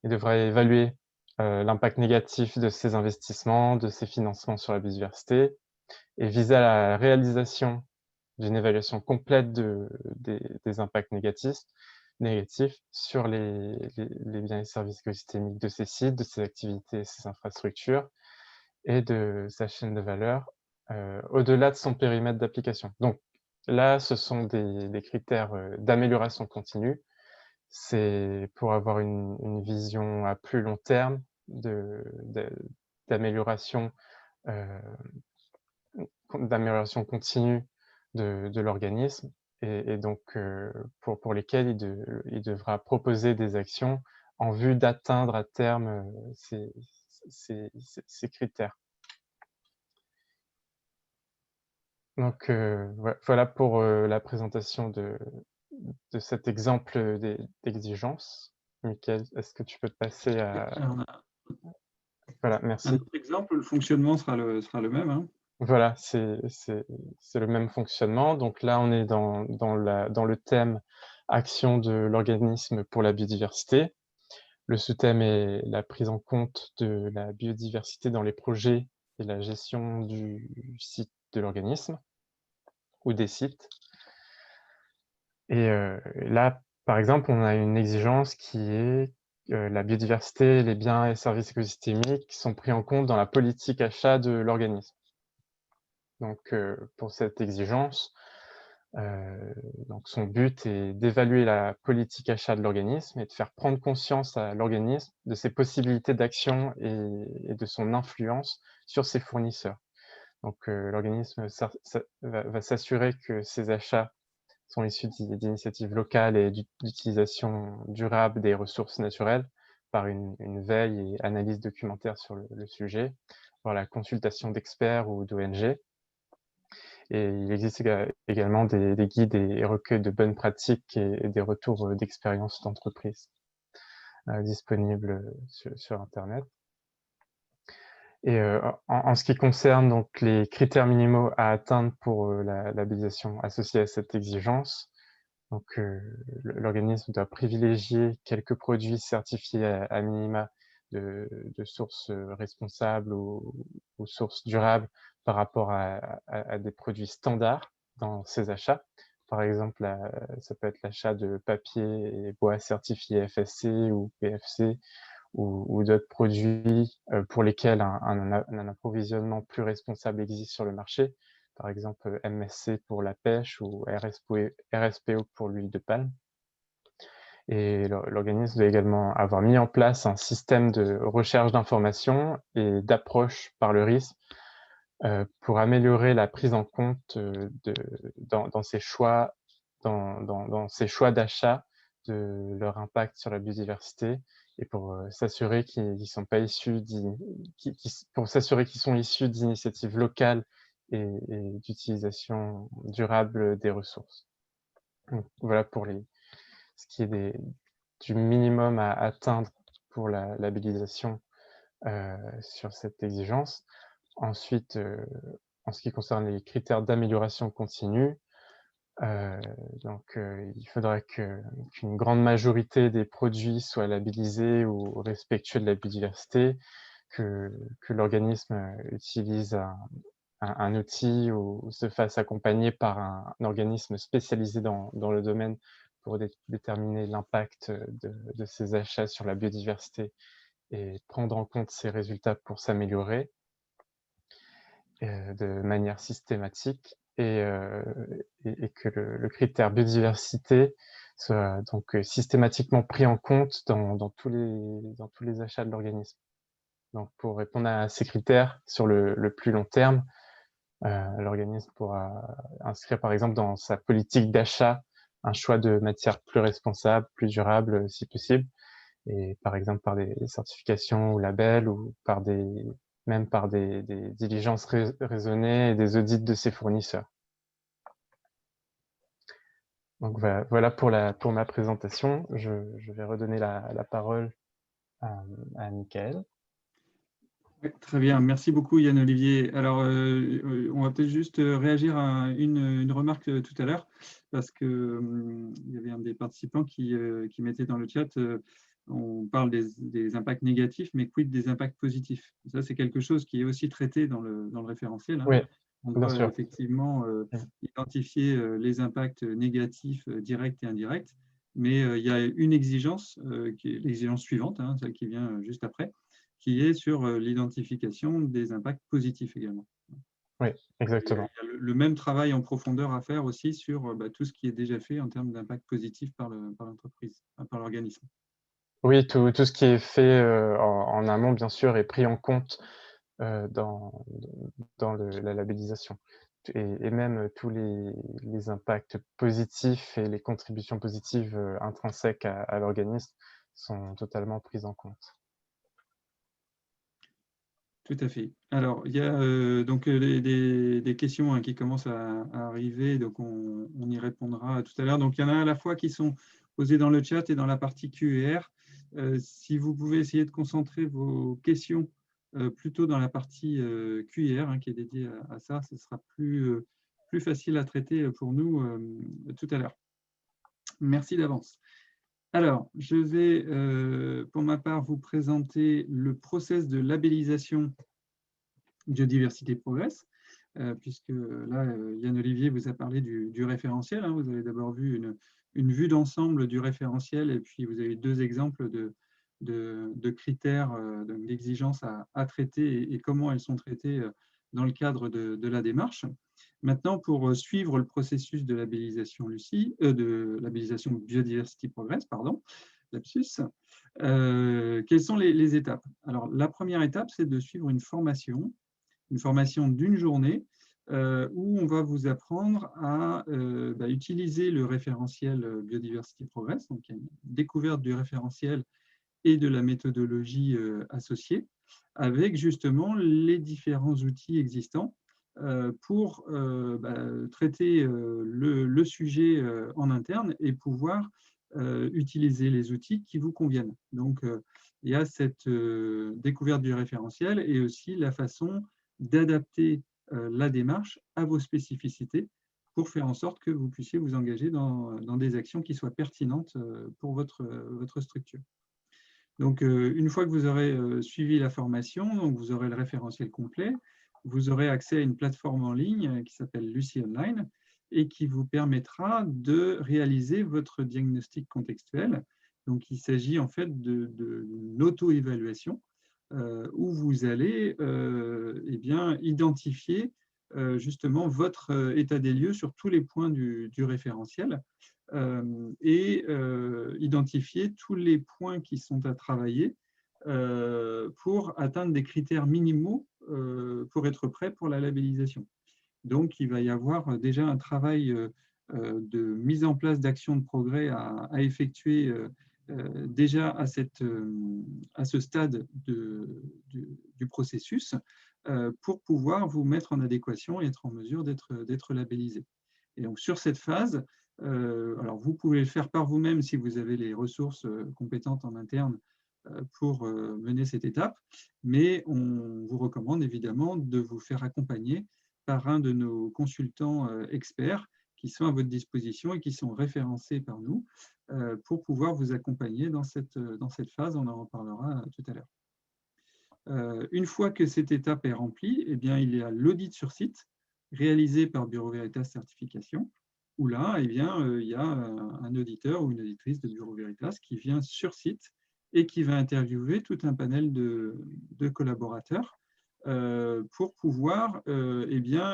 B: Il devra évaluer l'impact négatif de ses investissements, de ses financements sur la biodiversité, et viser à la réalisation d'une évaluation complète des impacts négatifs sur les biens et services écosystémiques de ces sites, de ses activités et ses infrastructures, et de sa chaîne de valeur, au-delà de son périmètre d'application. Donc là, ce sont des critères d'amélioration continue. C'est pour avoir une vision à plus long terme d'amélioration continue de l'organisme, et donc pour lesquels il devra proposer des actions en vue d'atteindre à terme ces critères. Donc voilà pour la présentation de cet exemple d'exigence. Michael, est-ce que tu peux te passer à... Voilà, merci.
A: Un autre exemple, le fonctionnement sera le même. Hein.
B: Voilà, c'est le même fonctionnement. Donc là, on est dans le thème action de l'organisme pour la biodiversité. Le sous-thème est la prise en compte de la biodiversité dans les projets et la gestion du site de l'organisme ou des sites. Et là, par exemple, on a une exigence qui est la biodiversité, les biens et services écosystémiques sont pris en compte dans la politique achat de l'organisme. Donc, pour cette exigence, donc son but est d'évaluer la politique achat de l'organisme et de faire prendre conscience à l'organisme de ses possibilités d'action et de son influence sur ses fournisseurs. Donc, l'organisme va s'assurer que ses achats sont issus d'initiatives locales et d'utilisation durable des ressources naturelles par une veille et analyse documentaire sur le sujet, par la consultation d'experts ou d'ONG. Et il existe également des guides et recueils de bonnes pratiques et des retours d'expérience d'entreprise disponibles sur Internet. Et en ce qui concerne donc les critères minimaux à atteindre pour la labellisation associée à cette exigence, donc l'organisme doit privilégier quelques produits certifiés à minima de sources responsables ou sources durables par rapport à des produits standards dans ses achats. Par exemple, ça peut être l'achat de papier et bois certifiés FSC ou PFC, ou d'autres produits pour lesquels un approvisionnement plus responsable existe sur le marché, par exemple MSC pour la pêche ou RSPO pour l'huile de palme. Et l'organisme doit également avoir mis en place un système de recherche d'informations et d'approche par le risque pour améliorer la prise en compte dans ses choix d'achat de leur impact sur la biodiversité, et pour s'assurer qu'ils sont pas issus qu'ils sont issus d'initiatives locales et d'utilisation durable des ressources. Donc, voilà pour ce qui est du minimum à atteindre pour la labellisation sur cette exigence. Ensuite, en ce qui concerne les critères d'amélioration continue, il faudrait qu'une grande majorité des produits soient labellisés ou respectueux de la biodiversité, que l'organisme utilise un outil ou se fasse accompagner par un organisme spécialisé dans le domaine pour déterminer l'impact de ses achats sur la biodiversité et prendre en compte ces résultats pour s'améliorer de manière systématique, et que le critère biodiversité soit donc systématiquement pris en compte dans tous les achats de l'organisme. Donc, pour répondre à ces critères sur le plus long terme, l'organisme pourra inscrire par exemple dans sa politique d'achat un choix de matières plus responsables, plus durables si possible, et par exemple par des certifications ou labels, ou même par des diligences raisonnées et des audits de ses fournisseurs. Donc voilà pour ma présentation. Je vais redonner la parole à Michael.
A: Ouais, très bien, merci beaucoup Yann-Olivier. Alors, on va peut-être juste réagir à une remarque tout à l'heure, parce que il y avait un des participants qui mettait dans le chat, on parle des impacts négatifs, mais quid des impacts positifs? Ça, c'est quelque chose qui est aussi traité dans le référentiel, hein.
B: Oui,
A: On
B: bien
A: doit
B: sûr.
A: effectivement identifier les impacts négatifs directs et indirects, mais il y a une exigence, qui est l'exigence suivante, hein, celle qui vient juste après, qui est sur l'identification des impacts positifs également.
B: Oui,
A: Il y a
B: exactement.
A: le même travail en profondeur à faire aussi sur tout ce qui est déjà fait en termes d'impact positif par l'entreprise, par l'organisme.
B: Oui, tout ce qui est fait en amont, bien sûr, est pris en compte dans la labellisation. Et même tous les impacts positifs et les contributions positives intrinsèques à l'organisme sont totalement prises en compte.
A: Tout à fait. Alors, il y a donc des questions qui commencent à arriver, donc on y répondra tout à l'heure. Donc, il y en a à la fois qui sont posées dans le chat et dans la partie Q&R. Si vous pouvez essayer de concentrer vos questions plutôt dans la partie Q&R qui est dédiée à ça, ce sera plus facile à traiter pour nous tout à l'heure. Merci d'avance. Alors, je vais, pour ma part, vous présenter le process de labellisation Biodiversité Progress, puisque là, Yann-Olivier vous a parlé du référentiel. Hein. Vous avez d'abord vu une vue d'ensemble du référentiel, et puis vous avez deux exemples de critères, d'exigences à traiter et comment elles sont traitées dans le cadre de la démarche. Maintenant, pour suivre le processus de labellisation de labellisation Biodiversity Progress, pardon, lapsus, quelles sont les étapes? Alors, la première étape, c'est de suivre une formation d'une journée où on va vous apprendre à utiliser le référentiel Biodiversity Progress, donc il y a une découverte du référentiel et de la méthodologie associée, avec justement les différents outils existants pour traiter le sujet en interne et pouvoir utiliser les outils qui vous conviennent. Donc, il y a cette découverte du référentiel et aussi la façon d'adapter la démarche à vos spécificités pour faire en sorte que vous puissiez vous engager dans des actions qui soient pertinentes pour votre structure. Donc, une fois que vous aurez suivi la formation, donc vous aurez le référentiel complet, vous aurez accès à une plateforme en ligne qui s'appelle Lucie Online et qui vous permettra de réaliser votre diagnostic contextuel. Donc, il s'agit en fait d'une auto-évaluation où vous allez identifier justement votre état des lieux sur tous les points du référentiel et identifier tous les points qui sont à travailler pour atteindre des critères minimaux pour être prêt pour la labellisation. Donc, il va y avoir déjà un travail de mise en place d'actions de progrès à effectuer déjà à ce stade du processus pour pouvoir vous mettre en adéquation et être en mesure d'être labellisé. Et donc, sur cette phase, alors vous pouvez le faire par vous-même si vous avez les ressources compétentes en interne pour mener cette étape, mais on vous recommande évidemment de vous faire accompagner par un de nos consultants experts qui sont à votre disposition et qui sont référencés par nous pour pouvoir vous accompagner dans cette phase. On en reparlera tout à l'heure. Une fois que cette étape est remplie, eh bien, il y a l'audit sur site réalisé par Bureau Veritas Certification, où là, eh bien, il y a un auditeur ou une auditrice de Bureau Veritas qui vient sur site et qui va interviewer tout un panel de collaborateurs pour pouvoir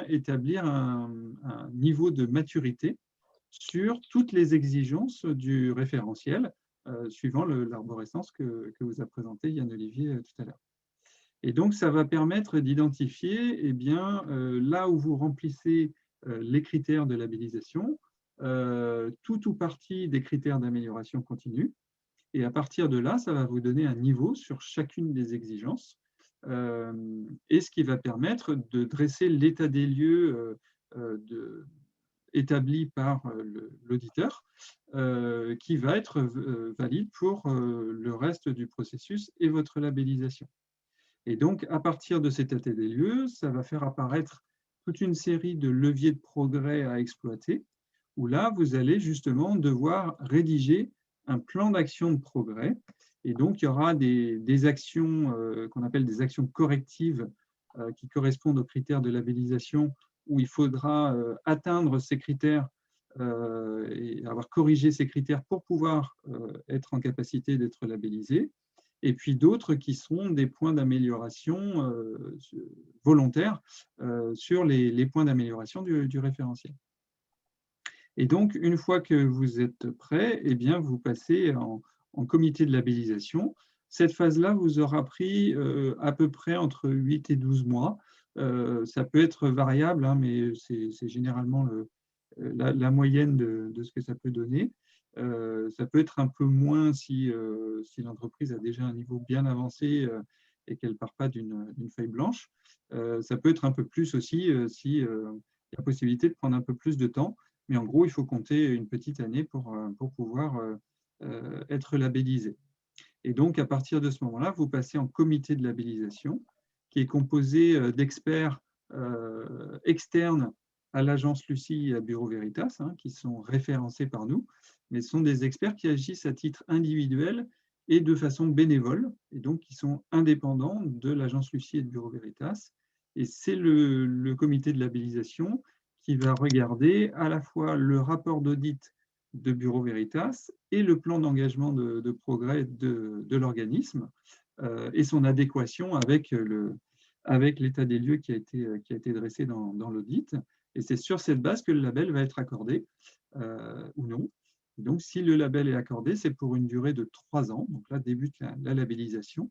A: établir un niveau de maturité sur toutes les exigences du référentiel, suivant l'arborescence que vous a présenté Yann-Olivier tout à l'heure. Et donc, ça va permettre d'identifier là où vous remplissez les critères de labellisation, tout ou partie des critères d'amélioration continue. Et à partir de là, ça va vous donner un niveau sur chacune des exigences et ce qui va permettre de dresser l'état des lieux établi par l'auditeur qui va être valide pour le reste du processus et votre labellisation. Et donc, à partir de cet état des lieux, ça va faire apparaître toute une série de leviers de progrès à exploiter, où là, vous allez justement devoir rédiger un plan d'action de progrès. Et donc, il y aura des actions qu'on appelle des actions correctives qui correspondent aux critères de labellisation, où il faudra atteindre ces critères et avoir corrigé ces critères pour pouvoir être en capacité d'être labellisé. Et puis d'autres qui sont des points d'amélioration volontaires sur les points d'amélioration du référentiel. Et donc, une fois que vous êtes prêt, eh bien, vous passez en comité de labellisation. Cette phase-là vous aura pris à peu près entre 8 et 12 mois. Ça peut être variable, hein, mais c'est généralement la moyenne de ce que ça peut donner. Ça peut être un peu moins si l'entreprise a déjà un niveau bien avancé et qu'elle ne part pas d'une feuille blanche. Ça peut être un peu plus aussi si il y a la possibilité de prendre un peu plus de temps. Mais en gros, il faut compter une petite année pour pouvoir être labellisé. Et donc, à partir de ce moment-là, vous passez en comité de labellisation qui est composé d'experts externes à l'agence Lucie et à Bureau Veritas, hein, qui sont référencés par nous, mais ce sont des experts qui agissent à titre individuel et de façon bénévole, et donc qui sont indépendants de l'agence Lucie et de Bureau Veritas. Et c'est le comité de labellisation qui va regarder à la fois le rapport d'audit de Bureau Veritas et le plan d'engagement de progrès de l'organisme et son adéquation avec l'état des lieux qui a été dressé dans l'audit. Et c'est sur cette base que le label va être accordé ou non. Et donc, si le label est accordé, c'est pour une durée de 3 ans. Donc là, débute la labellisation.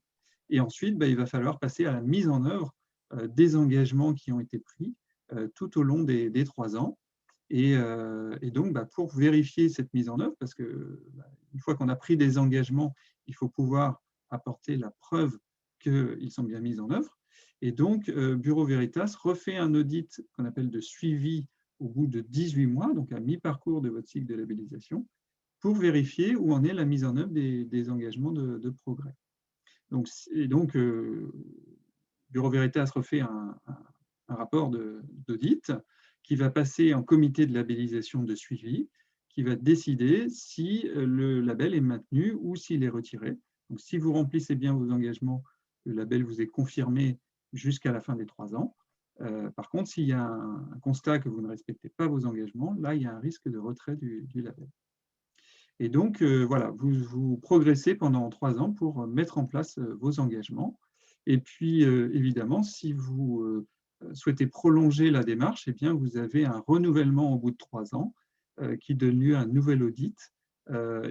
A: Et ensuite, il va falloir passer à la mise en œuvre des engagements qui ont été pris tout au long des 3 ans. Et donc, pour vérifier cette mise en œuvre, parce qu'une fois qu'on a pris des engagements, il faut pouvoir apporter la preuve qu'ils sont bien mis en œuvre. Et donc, Bureau Veritas refait un audit qu'on appelle de suivi au bout de 18 mois, donc à mi-parcours de votre cycle de labellisation, pour vérifier où en est la mise en œuvre des engagements de progrès. Donc, Bureau Veritas refait un rapport d'audit qui va passer en comité de labellisation de suivi, qui va décider si le label est maintenu ou s'il est retiré. Donc, si vous remplissez bien vos engagements, le label vous est confirmé jusqu'à la fin des 3 ans. Par contre, s'il y a un constat que vous ne respectez pas vos engagements, là, il y a un risque de retrait du label. Et donc, voilà, vous progressez pendant 3 ans pour mettre en place vos engagements. Et puis, évidemment, si vous souhaitez prolonger la démarche, eh bien, vous avez un renouvellement au bout de 3 ans qui donne lieu à un nouvel audit.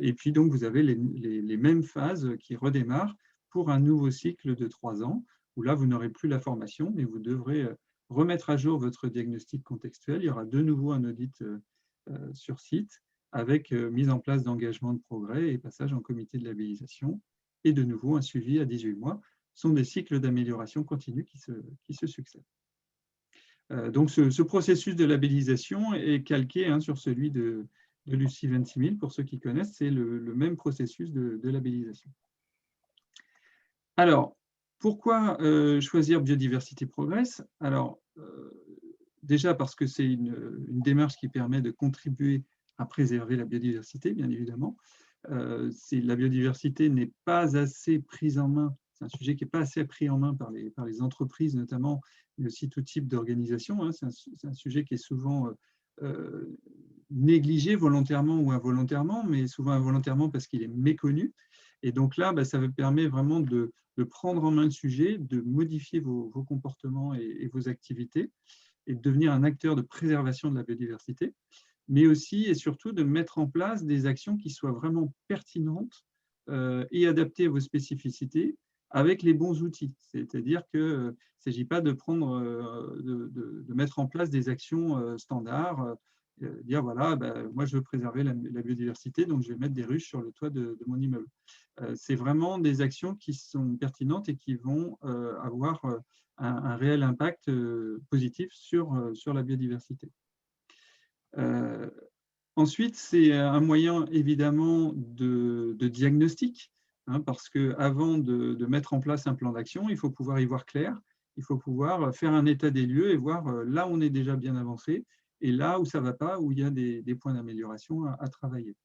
A: Et puis, donc, vous avez les mêmes phases qui redémarrent pour un nouveau cycle de 3 ans, où là, vous n'aurez plus la formation, mais vous devrez remettre à jour votre diagnostic contextuel. Il y aura de nouveau un audit sur site avec mise en place d'engagements de progrès et passage en comité de labellisation. Et de nouveau, un suivi à 18 mois. Ce sont des cycles d'amélioration continue qui se succèdent. Donc, ce processus de labellisation est calqué sur celui de Lucie 26000. Pour ceux qui connaissent, c'est le même processus de labellisation. Alors, pourquoi choisir Biodiversité Progress? Alors, déjà parce que c'est une démarche qui permet de contribuer à préserver la biodiversité, bien évidemment. La biodiversité n'est pas assez prise en main, c'est un sujet qui n'est pas assez pris en main par les entreprises notamment, mais aussi tout type d'organisation. C'est un sujet qui est souvent négligé volontairement ou involontairement, mais souvent involontairement parce qu'il est méconnu. Et donc là, ça permet vraiment de prendre en main le sujet, de modifier vos comportements et vos activités, et de devenir un acteur de préservation de la biodiversité, mais aussi et surtout de mettre en place des actions qui soient vraiment pertinentes et adaptées à vos spécificités avec les bons outils. C'est-à-dire qu'il ne s'agit pas de mettre en place des actions standards, dire voilà, moi je veux préserver la biodiversité, donc je vais mettre des ruches sur le toit de mon immeuble. C'est vraiment des actions qui sont pertinentes et qui vont avoir un réel impact positif sur la biodiversité. Ensuite, c'est un moyen évidemment de diagnostic, hein, parce qu'avant de mettre en place un plan d'action, il faut pouvoir y voir clair, il faut pouvoir faire un état des lieux et voir là où on est déjà bien avancé et là où ça ne va pas, où il y a des points d'amélioration à travailler.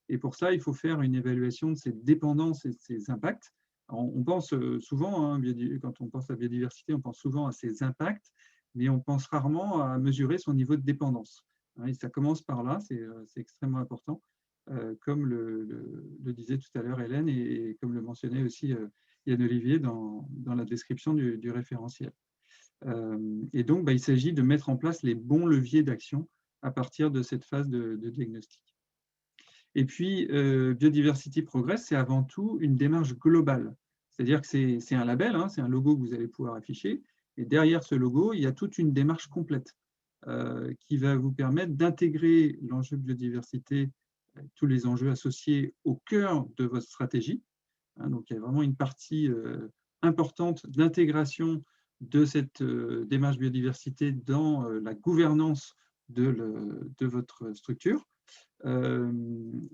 A: Et pour ça, il faut faire une évaluation de ces dépendances et de ces impacts. On pense souvent, hein, quand on pense à biodiversité, on pense souvent à ces impacts, mais on pense rarement à mesurer son niveau de dépendance. Et ça commence par là, c'est extrêmement important, comme le disait tout à l'heure Hélène et comme le mentionnait aussi Yann Olivier dans la description du référentiel. Et donc, il s'agit de mettre en place les bons leviers d'action à partir de cette phase de diagnostic. Et puis, Biodiversity Progress, c'est avant tout une démarche globale. C'est-à-dire que c'est un label, hein, c'est un logo que vous allez pouvoir afficher. Et derrière ce logo, il y a toute une démarche complète qui va vous permettre d'intégrer l'enjeu biodiversité, tous les enjeux associés au cœur de votre stratégie. Hein, donc, il y a vraiment une partie importante d'intégration de cette démarche biodiversité dans la gouvernance de votre structure.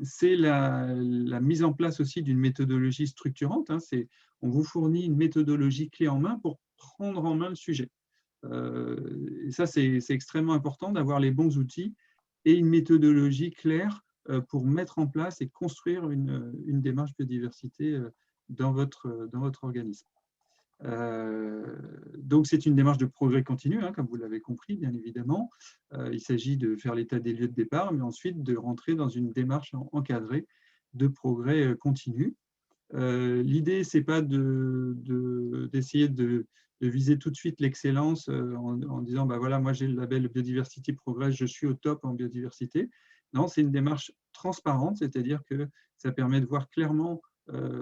A: C'est la mise en place aussi d'une méthodologie structurante. Hein, on vous fournit une méthodologie clé en main pour prendre en main le sujet. Et ça, c'est extrêmement important d'avoir les bons outils et une méthodologie claire pour mettre en place et construire une démarche biodiversité dans votre organisme. Donc, c'est une démarche de progrès continu, hein, comme vous l'avez compris, bien évidemment. Il s'agit de faire l'état des lieux de départ, mais ensuite de rentrer dans une démarche encadrée de progrès continu. L'idée, ce n'est pas d'essayer de viser tout de suite l'excellence en disant, voilà, moi j'ai le label Biodiversity Progress, je suis au top en biodiversité. Non, c'est une démarche transparente, c'est-à-dire que ça permet de voir clairement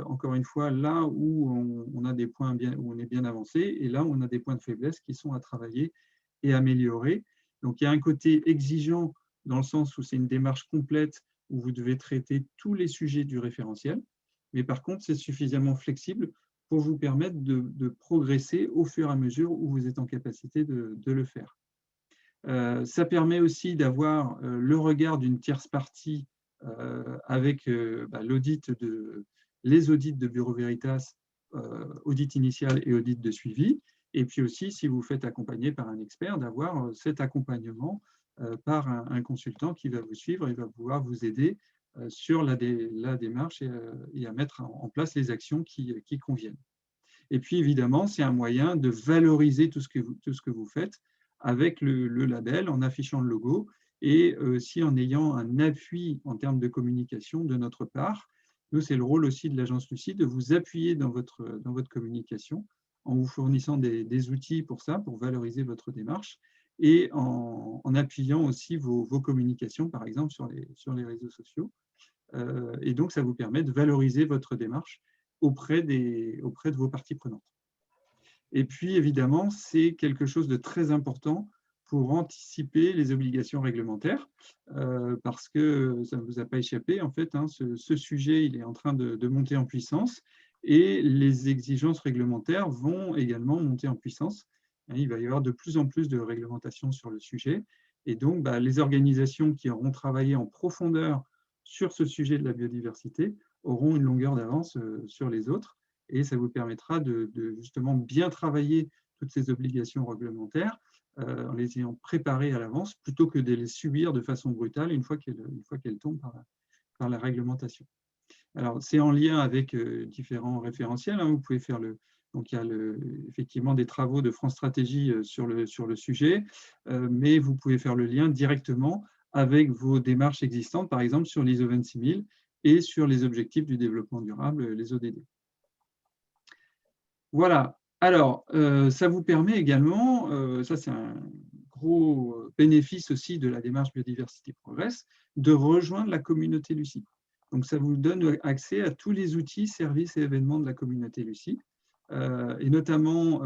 A: encore une fois, là où on a des points où on est bien avancé et là où on a des points de faiblesse qui sont à travailler et améliorer. Donc, il y a un côté exigeant dans le sens où c'est une démarche complète où vous devez traiter tous les sujets du référentiel. Mais par contre, c'est suffisamment flexible pour vous permettre de progresser au fur et à mesure où vous êtes en capacité de le faire. Ça permet aussi d'avoir le regard d'une tierce partie avec les audits de Bureau Veritas, audit initial et audit de suivi. Et puis aussi, si vous faites accompagner par un expert, d'avoir cet accompagnement par un consultant qui va vous suivre et va pouvoir vous aider sur la démarche et à mettre en place les actions qui conviennent. Et puis, évidemment, c'est un moyen de valoriser tout ce que vous faites avec le label, en affichant le logo et aussi en ayant un appui en termes de communication de notre part. Nous, c'est le rôle aussi de l'agence Lucie de vous appuyer dans votre communication en vous fournissant des outils pour ça, pour valoriser votre démarche et en appuyant aussi vos communications, par exemple, sur les réseaux sociaux. Et donc, ça vous permet de valoriser votre démarche auprès de vos parties prenantes. Et puis, évidemment, c'est quelque chose de très important pour anticiper les obligations réglementaires, parce que ça ne vous a pas échappé, en fait, hein, ce sujet, il est en train de monter en puissance et les exigences réglementaires vont également monter en puissance. Il va y avoir de plus en plus de réglementations sur le sujet. Et donc, les organisations qui auront travaillé en profondeur sur ce sujet de la biodiversité auront une longueur d'avance sur les autres. Et ça vous permettra de justement bien travailler toutes ces obligations réglementaires en les ayant préparées à l'avance, plutôt que de les subir de façon brutale une fois qu'elles tombent par la réglementation. Alors, c'est en lien avec différents référentiels. Hein. Vous pouvez faire donc, il y a effectivement des travaux de France Stratégie sur le sujet, mais vous pouvez faire le lien directement avec vos démarches existantes, par exemple sur l'ISO 26000 et sur les objectifs du développement durable, les ODD. Voilà. Alors, ça vous permet également, ça c'est un gros bénéfice aussi de la démarche Biodiversity Progress, de rejoindre la communauté Lucie. Donc, ça vous donne accès à tous les outils, services et événements de la communauté Lucie, et notamment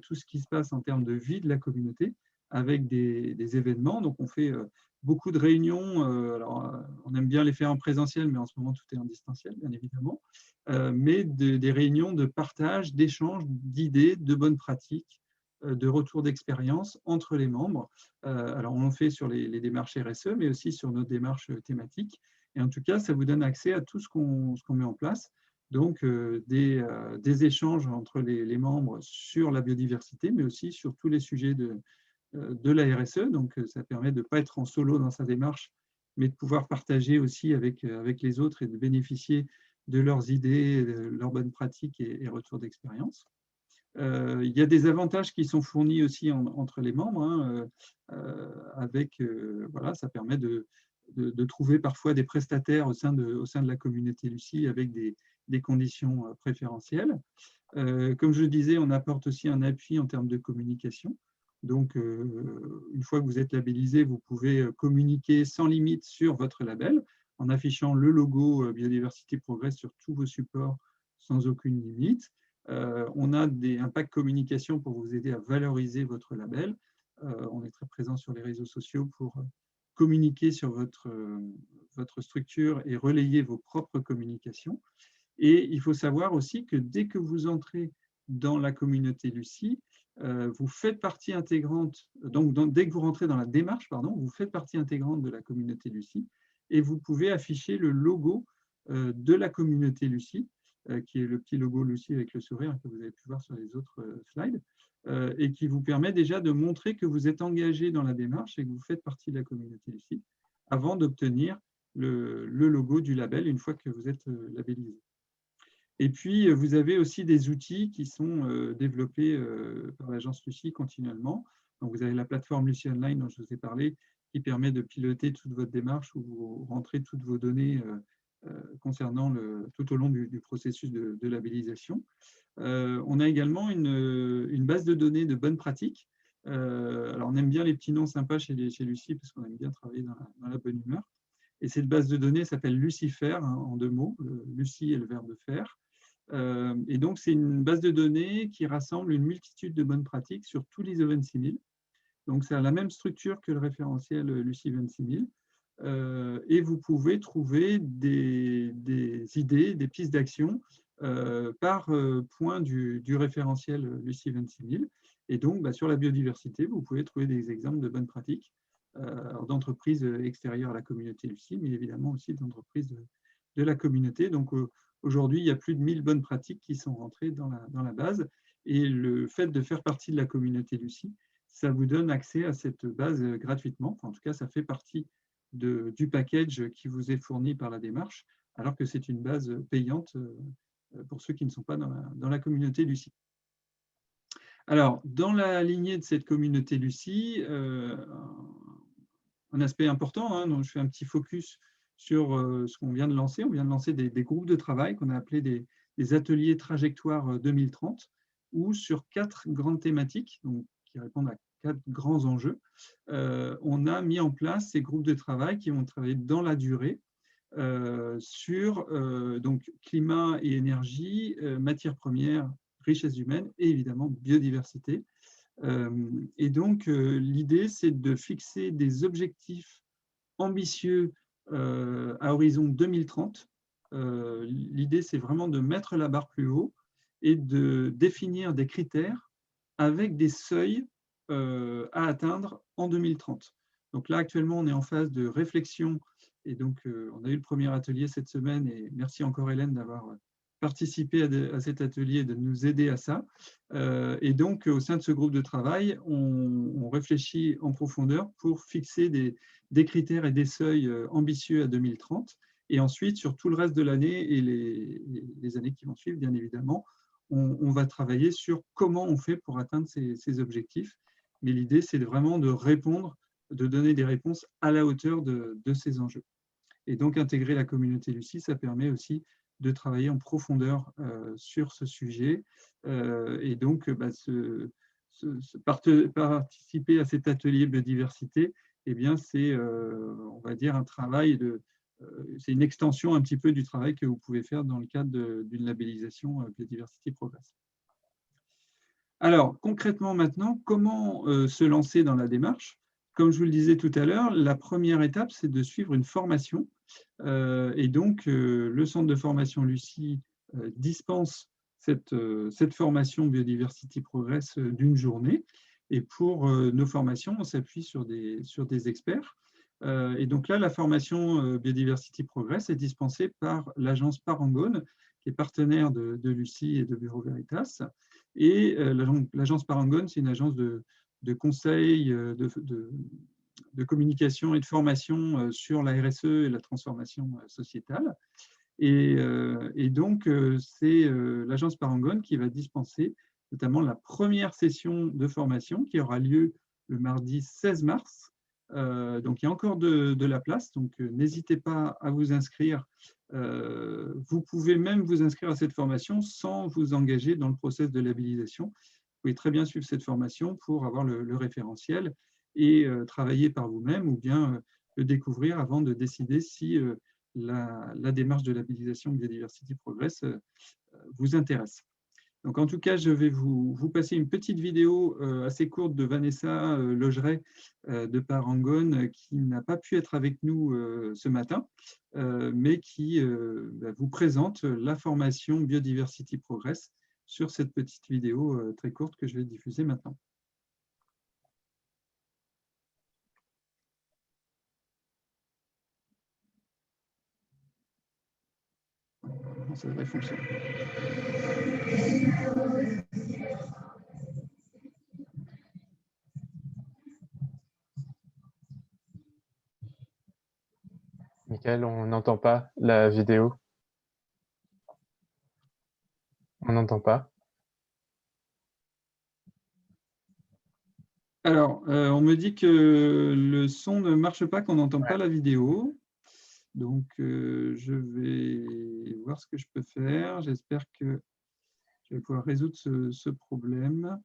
A: tout ce qui se passe en termes de vie de la communauté avec des événements. Donc, on fait beaucoup de réunions. Alors, on aime bien les faire en présentiel, mais en ce moment, tout est en distanciel, bien évidemment. Mais des réunions de partage, d'échange d'idées, de bonnes pratiques de retour d'expérience entre les membres. Alors, on le fait sur les démarches RSE, mais aussi sur nos démarches thématiques. Et en tout cas, ça vous donne accès à tout ce qu'on met en place. Donc, des échanges entre les membres sur la biodiversité, mais aussi sur tous les sujets de la RSE. Donc, ça permet de ne pas être en solo dans sa démarche, mais de pouvoir partager aussi avec les autres et de bénéficier de leurs idées, de leurs bonnes pratiques et retours d'expérience. Il y a des avantages qui sont fournis aussi entre les membres, hein, voilà, ça permet de trouver parfois des prestataires au sein de la communauté Lucie avec des conditions préférentielles. Comme je le disais, on apporte aussi un appui en termes de communication. Donc, une fois que vous êtes labellisé, vous pouvez communiquer sans limite sur votre label en affichant le logo Biodiversité Progress sur tous vos supports sans aucune limite. On a un pack communication pour vous aider à valoriser votre label. On est très présent sur les réseaux sociaux pour communiquer sur votre structure et relayer vos propres communications. Et il faut savoir aussi que dès que vous entrez dans la communauté Lucie, vous faites partie intégrante, donc dès que vous rentrez dans la démarche, pardon, vous faites partie intégrante de la communauté Lucie et vous pouvez afficher le logo de la communauté Lucie, qui est le petit logo Lucie avec le sourire que vous avez pu voir sur les autres slides, et qui vous permet déjà de montrer que vous êtes engagé dans la démarche et que vous faites partie de la communauté Lucie avant d'obtenir le logo du label une fois que vous êtes labellisé. Et puis, vous avez aussi des outils qui sont développés par l'agence Lucie continuellement. Donc, vous avez la plateforme Lucie Online dont je vous ai parlé, qui permet de piloter toute votre démarche où vous rentrez toutes vos données concernant tout au long du processus de labellisation. On a également une base de données de bonnes pratiques. Alors, on aime bien les petits noms sympas chez Lucie parce qu'on aime bien travailler dans la bonne humeur. Et cette base de données s'appelle Lucifer, hein, en 2 mots, Lucie et le verbe faire. Et donc, c'est une base de données qui rassemble une multitude de bonnes pratiques sur tous l'ISO 26000. Donc, ça a la même structure que le référentiel Lucie 26000. Et vous pouvez trouver des idées, des pistes d'action par point du référentiel Lucie 26000. Et donc, sur la biodiversité, vous pouvez trouver des exemples de bonnes pratiques d'entreprises extérieures à la communauté Lucie, mais évidemment aussi d'entreprises de la communauté. Donc, aujourd'hui, il y a plus de 1000 bonnes pratiques qui sont rentrées dans la base. Et le fait de faire partie de la communauté Lucie, ça vous donne accès à cette base gratuitement. Enfin, en tout cas, ça fait partie du package qui vous est fourni par la démarche, alors que c'est une base payante pour ceux qui ne sont pas dans la communauté Lucie. Alors, dans la lignée de cette communauté Lucie, un aspect important, hein, dont je fais un petit focus sur ce qu'on vient de lancer. On vient de lancer des groupes de travail qu'on a appelés des ateliers trajectoire 2030, où sur 4 grandes thématiques, donc, qui répondent à 4 grands enjeux, on a mis en place ces groupes de travail qui vont travailler dans la durée sur donc, climat et énergie, matières premières, richesses humaines et évidemment biodiversité. Et donc, l'idée, c'est de fixer des objectifs ambitieux à horizon 2030. L'idée, c'est vraiment de mettre la barre plus haut et de définir des critères avec des seuils à atteindre en 2030. Donc là, actuellement, on est en phase de réflexion et donc on a eu le premier atelier cette semaine et merci encore Hélène d'avoir participer à cet atelier et de nous aider à ça. Et donc, au sein de ce groupe de travail, on réfléchit en profondeur pour fixer des critères et des seuils ambitieux à 2030. Et ensuite, sur tout le reste de l'année et les années qui vont suivre, bien évidemment, on va travailler sur comment on fait pour atteindre ces objectifs. Mais l'idée, c'est vraiment de répondre, de donner des réponses à la hauteur de ces enjeux. Et donc, intégrer la communauté Lucie, ça permet aussi de travailler en profondeur sur ce sujet. Et donc, participer à cet atelier biodiversité, eh bien, c'est, on va dire, un travail c'est une extension un petit peu du travail que vous pouvez faire dans le cadre d'une labellisation Biodiversité Progress. Alors, concrètement maintenant, comment se lancer dans la démarche? Comme je vous le disais tout à l'heure, la première étape, c'est de suivre une formation. Et donc, le centre de formation Lucie dispense cette formation Biodiversity Progress d'une journée. Et pour nos formations, on s'appuie sur des experts. Et donc là, la formation Biodiversity Progress est dispensée par l'agence Parangone, qui est partenaire de Lucie et de Bureau Veritas. Et l'agence Parangone, c'est une agence de conseil, de communication et de formation sur la RSE et la transformation sociétale. Et donc, c'est l'agence Parangone qui va dispenser notamment la première session de formation qui aura lieu le mardi 16 mars. Donc, il y a encore de la place, donc n'hésitez pas à vous inscrire. Vous pouvez même vous inscrire à cette formation sans vous engager dans le process de labellisation. Vous pouvez très bien suivre cette formation pour avoir le référentiel et travailler par vous-même ou bien le découvrir avant de décider si la démarche de labellisation Biodiversity Progress vous intéresse. Donc, en tout cas, je vais vous passer une petite vidéo assez courte de Vanessa Logeret de Parangone qui n'a pas pu être avec nous ce matin, mais qui vous présente la formation Biodiversity Progress sur cette petite vidéo très courte que je vais diffuser maintenant. Ça devrait fonctionner.
B: Michael, on n'entend pas la vidéo. On n'entend pas.
A: Alors, on me dit que le son ne marche pas, qu'on n'entend pas la vidéo. Donc, je vais voir ce que je peux faire. J'espère que je vais pouvoir résoudre ce problème.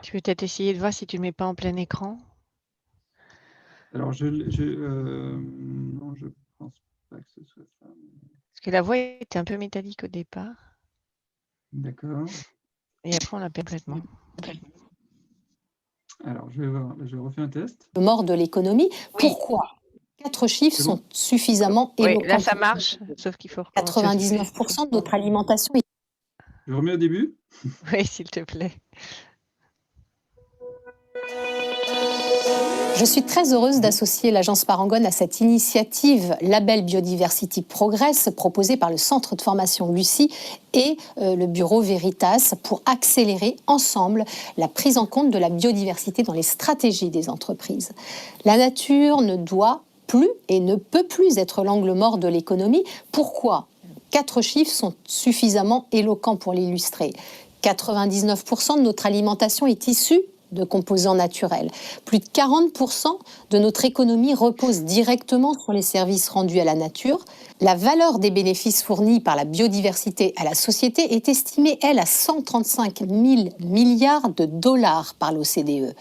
C: Tu peux peut-être essayer de voir si tu ne mets pas en plein écran.
A: Alors, non, je ne pense pas que ce soit ça.
C: Parce que la voix était un peu métallique au départ.
A: D'accord.
C: Et après, on l'a complètement.
A: Alors, je vais voir. Je refais un test.
D: Le mort de l'économie. Oui. Pourquoi 4 chiffres sont suffisamment éloquents.
C: Oui, là, ça marche, sauf qu'il faut
D: 99% de notre alimentation est...
A: Je remets au début.
C: Oui, s'il te plaît.
D: Je suis très heureuse d'associer l'agence Parangone à cette initiative Label Biodiversity Progress proposée par le centre de formation Lucie et le bureau Veritas pour accélérer ensemble la prise en compte de la biodiversité dans les stratégies des entreprises. La nature ne doit plus et ne peut plus être l'angle mort de l'économie. Pourquoi ? 4 chiffres sont suffisamment éloquents pour l'illustrer. 99% de notre alimentation est issue de composants naturels. Plus de 40% de notre économie repose directement sur les services rendus à la nature. La valeur des bénéfices fournis par la biodiversité à la société est estimée, elle, à 135 000 milliards de dollars par l'OCDE.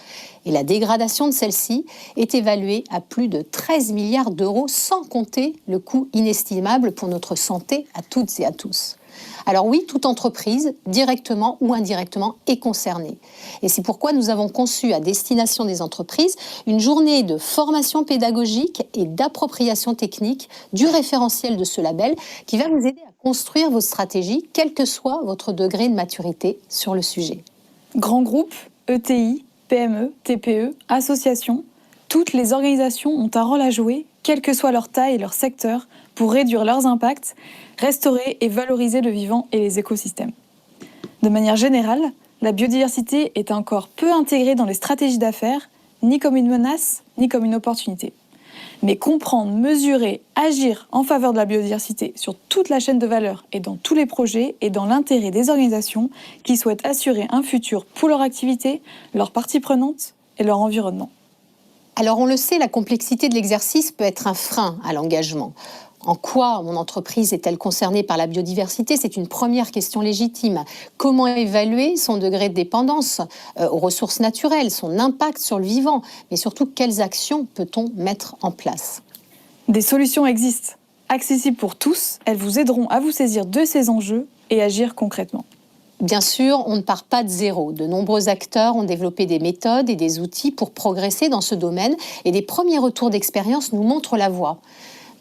D: Et la dégradation de celle-ci est évaluée à plus de 13 milliards d'euros, sans compter le coût inestimable pour notre santé à toutes et à tous. Alors oui, toute entreprise, directement ou indirectement, est concernée. Et c'est pourquoi nous avons conçu à destination des entreprises une journée de formation pédagogique et d'appropriation technique du référentiel de ce label qui va vous aider à construire vos stratégies, quel que soit votre degré de maturité sur le sujet.
E: Grands groupes, ETI, PME, TPE, associations, toutes les organisations ont un rôle à jouer, quelle que soit leur taille et leur secteur, pour réduire leurs impacts, restaurer et valoriser le vivant et les écosystèmes. De manière générale, la biodiversité est encore peu intégrée dans les stratégies d'affaires, ni comme une menace, ni comme une opportunité. Mais comprendre, mesurer, agir en faveur de la biodiversité sur toute la chaîne de valeur et dans tous les projets est dans l'intérêt des organisations qui souhaitent assurer un futur pour leur activité, leurs parties prenantes et leur environnement.
D: Alors on le sait, la complexité de l'exercice peut être un frein à l'engagement. En quoi mon entreprise est-elle concernée par la biodiversité ? C'est une première question légitime. Comment évaluer son degré de dépendance aux ressources naturelles, son impact sur le vivant, mais surtout quelles actions peut-on mettre en place ?
E: Des solutions existent. Accessibles pour tous, elles vous aideront à vous saisir de ces enjeux et agir concrètement.
D: Bien sûr, on ne part pas de zéro. De nombreux acteurs ont développé des méthodes et des outils pour progresser dans ce domaine et des premiers retours d'expérience nous montrent la voie.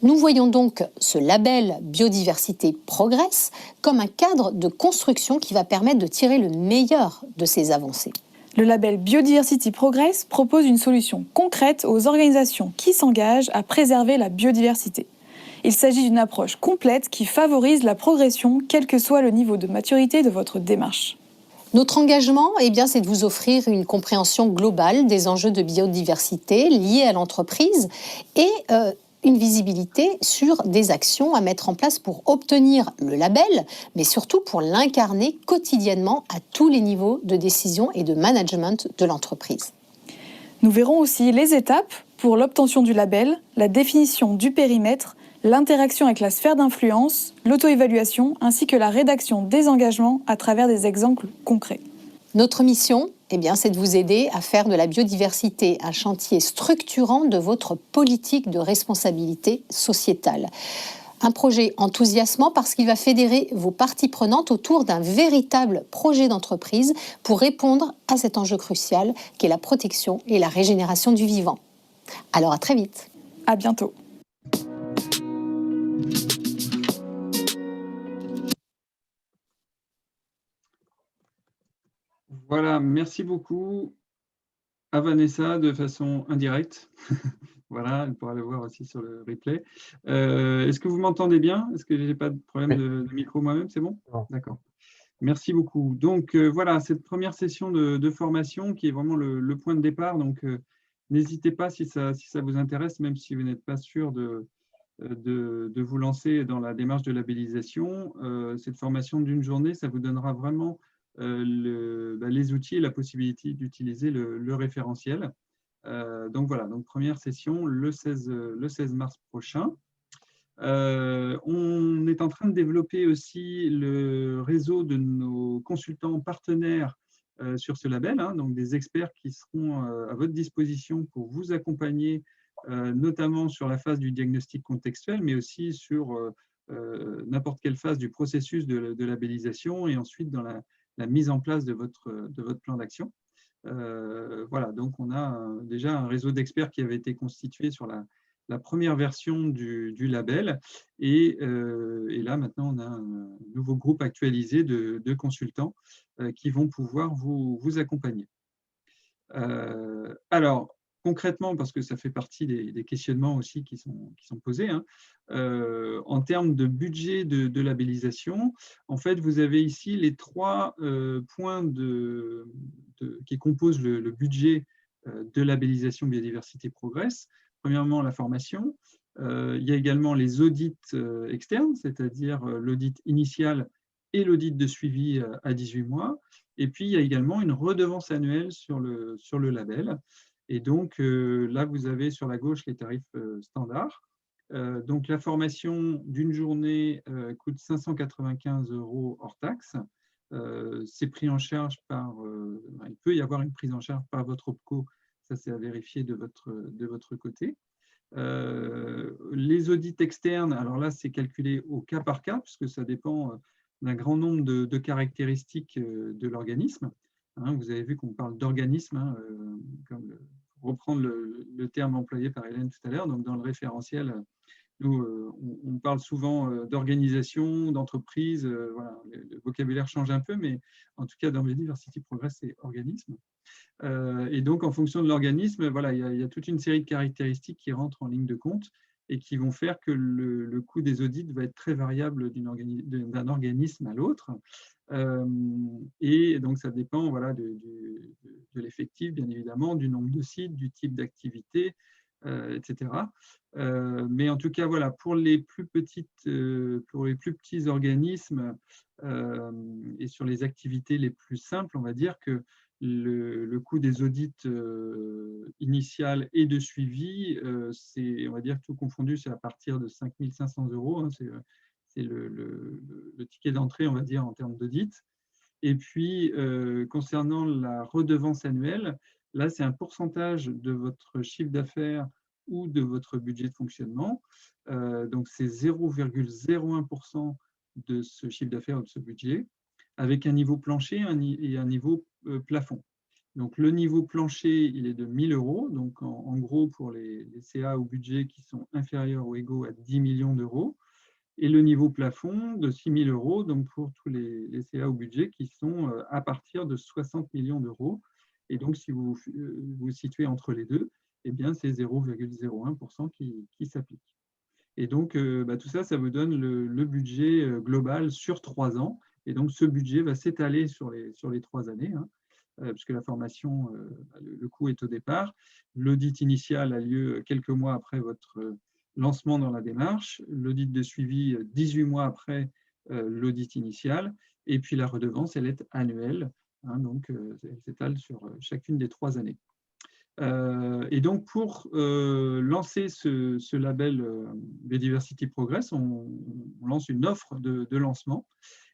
D: Nous voyons donc ce label Biodiversité Progress comme un cadre de construction qui va permettre de tirer le meilleur de ces avancées.
E: Le label Biodiversity Progress propose une solution concrète aux organisations qui s'engagent à préserver la biodiversité. Il s'agit d'une approche complète qui favorise la progression, quel que soit le niveau de maturité de votre démarche.
D: Notre engagement, c'est de vous offrir une compréhension globale des enjeux de biodiversité liés à l'entreprise et une visibilité sur des actions à mettre en place pour obtenir le label, mais surtout pour l'incarner quotidiennement à tous les niveaux de décision et de management de l'entreprise.
E: Nous verrons aussi les étapes pour l'obtention du label, la définition du périmètre, l'interaction avec la sphère d'influence, l'auto-évaluation, ainsi que la rédaction des engagements à travers des exemples concrets.
D: Notre mission, c'est de vous aider à faire de la biodiversité un chantier structurant de votre politique de responsabilité sociétale. Un projet enthousiasmant parce qu'il va fédérer vos parties prenantes autour d'un véritable projet d'entreprise pour répondre à cet enjeu crucial qu'est la protection et la régénération du vivant. Alors à très vite.
E: À bientôt.
A: Voilà, merci beaucoup à Vanessa de façon indirecte. Voilà, elle pourra le voir aussi sur le replay. Est-ce que vous m'entendez bien? Est-ce que je n'ai pas de problème de micro moi-même? C'est bon? D'accord. Merci beaucoup. Donc voilà, cette première session de formation qui est vraiment le point de départ. Donc n'hésitez pas si ça vous intéresse, même si vous n'êtes pas sûr de vous lancer dans la démarche de labellisation. Cette formation d'une journée, ça vous donnera vraiment les outils et la possibilité d'utiliser le référentiel. Donc voilà, donc première session le 16 mars prochain. On est en train de développer aussi le réseau de nos consultants partenaires sur ce label, donc des experts qui seront à votre disposition pour vous accompagner, notamment sur la phase du diagnostic contextuel, mais aussi sur n'importe quelle phase du processus de labellisation et ensuite dans la mise en place de votre plan d'action. Voilà, donc on a déjà un réseau d'experts qui avait été constitué sur la première version du label et là maintenant on a un nouveau groupe actualisé de consultants qui vont pouvoir vous accompagner. Alors concrètement, parce que ça fait partie des questionnements aussi qui sont posés, en termes de budget de labellisation, en fait, vous avez ici les 3 points qui composent le budget de labellisation Biodiversité Progress. Premièrement, la formation. Il y a également les audits externes, c'est-à-dire l'audit initial et l'audit de suivi à 18 mois. Et puis, il y a également une redevance annuelle sur le label. Et donc, là, vous avez sur la gauche les tarifs standards. Donc, la formation d'une journée coûte 595 € hors taxe. C'est pris en charge il peut y avoir une prise en charge par votre OPCO, ça c'est à vérifier de votre côté. Les audits externes, alors là, c'est calculé au cas par cas, puisque ça dépend d'un grand nombre de caractéristiques de l'organisme. Vous avez vu qu'on parle d'organisme, comme reprendre le terme employé par Hélène tout à l'heure. Donc, dans le référentiel, nous, on parle souvent d'organisation, d'entreprise. Voilà, le vocabulaire change un peu, mais en tout cas, dans Biodiversity Progress, c'est organisme. Et donc, en fonction de l'organisme, voilà, il y a toute une série de caractéristiques qui rentrent en ligne de compte et qui vont faire que le coût des audits va être très variable d'un organisme à l'autre. Et donc, ça dépend voilà, de l'effectif, bien évidemment, du nombre de sites, du type d'activité, etc. Mais en tout cas, voilà, pour les plus petits organismes et sur les activités les plus simples, on va dire que le coût des audits initiales et de suivi, c'est, on va dire, tout confondu, c'est à partir de 5 500 €. C'est le ticket d'entrée, on va dire, en termes d'audit. Et puis, concernant la redevance annuelle, là, c'est un pourcentage de votre chiffre d'affaires ou de votre budget de fonctionnement. Donc, c'est 0,01% de ce chiffre d'affaires ou de ce budget. avec un niveau plancher et un niveau plafond. Donc, le niveau plancher, il est de 1 000 €. Donc, en gros, pour les CA au budget qui sont inférieurs ou égaux à 10 millions d'euros. Et le niveau plafond de 6 000 €, donc pour tous les CA au budget qui sont à partir de 60 millions d'euros. Et donc, si vous vous situez entre les deux, eh bien, c'est 0,01% qui s'applique. Et donc, tout ça, ça vous donne le budget global sur 3 ans. Et donc, ce budget va s'étaler sur les 3 années, hein, puisque la formation, le coût est au départ. L'audit initial a lieu quelques mois après votre lancement dans la démarche, l'audit de suivi 18 mois après l'audit initial, et puis la redevance, elle est annuelle, hein, donc elle s'étale sur chacune des 3 années. Et donc, pour lancer ce label Biodiversity Progress, on lance une offre de lancement.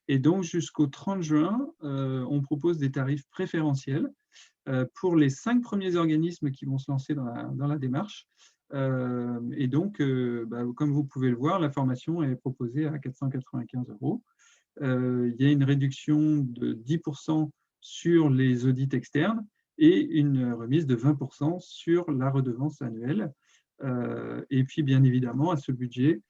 A: Et donc, jusqu'au 30 juin, on propose des tarifs préférentiels pour les 5 premiers organismes qui vont se lancer dans la démarche. Et donc, comme vous pouvez le voir, la formation est proposée à 495 €. Il y a une réduction de 10% sur les audits externes et une remise de 20% sur la redevance annuelle. Et puis, bien évidemment, à ce budget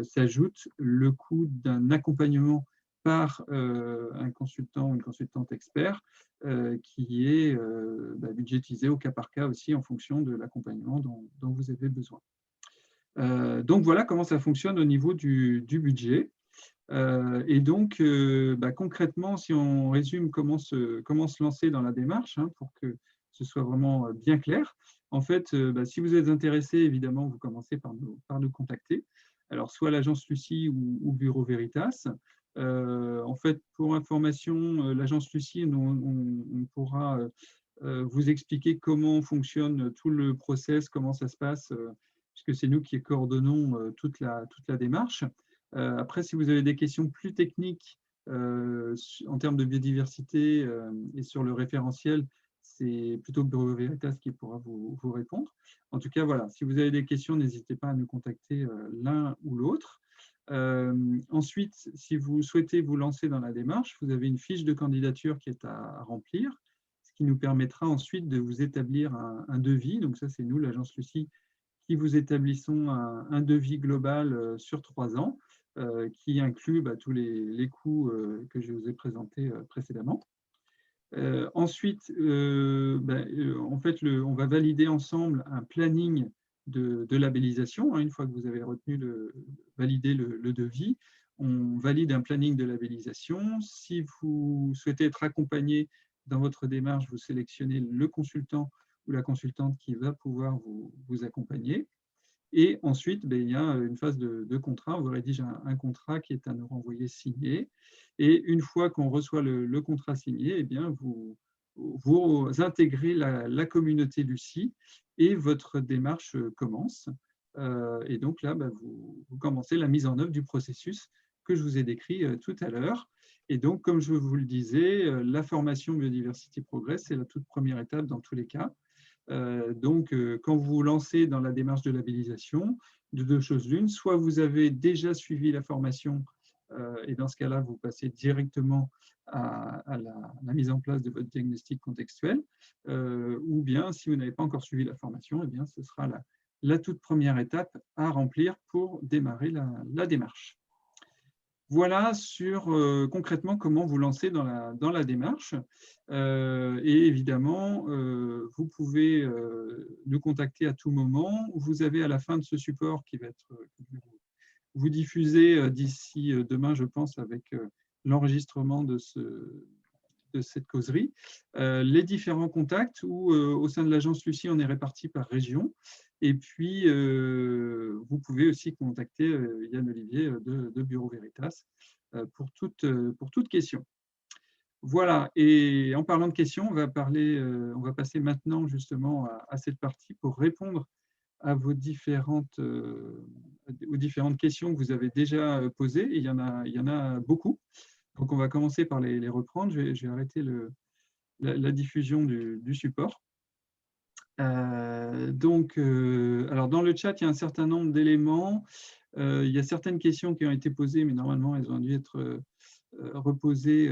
A: s'ajoute le coût d'un accompagnement par un consultant ou une consultante expert qui est budgétisé au cas par cas aussi en fonction de l'accompagnement dont vous avez besoin. Donc, voilà comment ça fonctionne au niveau du budget. Et donc, concrètement, si on résume comment se lancer dans la démarche, hein, pour que ce soit vraiment bien clair, en fait, si vous êtes intéressé, évidemment, vous commencez par nous contacter. Alors, soit l'agence Lucie ou Bureau Veritas. En fait, pour information, l'agence Lucie, on pourra vous expliquer comment fonctionne tout le process, comment ça se passe, puisque c'est nous qui coordonnons toute la démarche. Après, si vous avez des questions plus techniques en termes de biodiversité et sur le référentiel, c'est plutôt Bureau Veritas qui pourra vous répondre. En tout cas, voilà, si vous avez des questions, n'hésitez pas à nous contacter l'un ou l'autre. Ensuite, si vous souhaitez vous lancer dans la démarche, vous avez une fiche de candidature qui est à remplir, ce qui nous permettra ensuite de vous établir un devis. Donc ça, c'est nous, l'agence Lucie, qui vous établissons un devis global sur 3 ans, qui inclut tous les coûts que je vous ai présentés précédemment. Ensuite, en fait, on va valider ensemble un planning de labellisation. Une fois que vous avez validé le devis, on valide un planning de labellisation. Si vous souhaitez être accompagné dans votre démarche, vous sélectionnez le consultant ou la consultante qui va pouvoir vous accompagner. Et ensuite, il y a une phase de contrat. On vous rédige un contrat qui est à nous renvoyer signé. Et une fois qu'on reçoit le contrat signé, eh bien, vous intégrez la communauté Lucie et votre démarche commence. Et donc là, vous commencez la mise en œuvre du processus que je vous ai décrit tout à l'heure. Et donc, comme je vous le disais, la formation Biodiversity Progress, c'est la toute première étape dans tous les cas. Donc, quand vous vous lancez dans la démarche de labellisation, de 2 choses l'une, soit vous avez déjà suivi la formation et dans ce cas-là, vous passez directement à la mise en place de votre diagnostic contextuel, ou bien, si vous n'avez pas encore suivi la formation, eh bien, ce sera la toute première étape à remplir pour démarrer la démarche. Voilà sur concrètement comment vous lancer dans la démarche. Et évidemment, vous pouvez nous contacter à tout moment. Vous avez à la fin de ce support qui va être vous diffusé d'ici demain, je pense, avec l'enregistrement de cette causerie, les différents contacts où au sein de l'agence Lucie, on est répartis par région. Et puis, vous pouvez aussi contacter Yann Olivier de Bureau Veritas pour toute question. Voilà, et en parlant de questions, on va passer maintenant justement à cette partie pour répondre à aux différentes questions que vous avez déjà posées. Et il y en a beaucoup. Donc, on va commencer par les reprendre. Je vais arrêter la diffusion du support. Alors, dans le chat, il y a un certain nombre d'éléments. Il y a certaines questions qui ont été posées, mais normalement, elles ont dû être reposer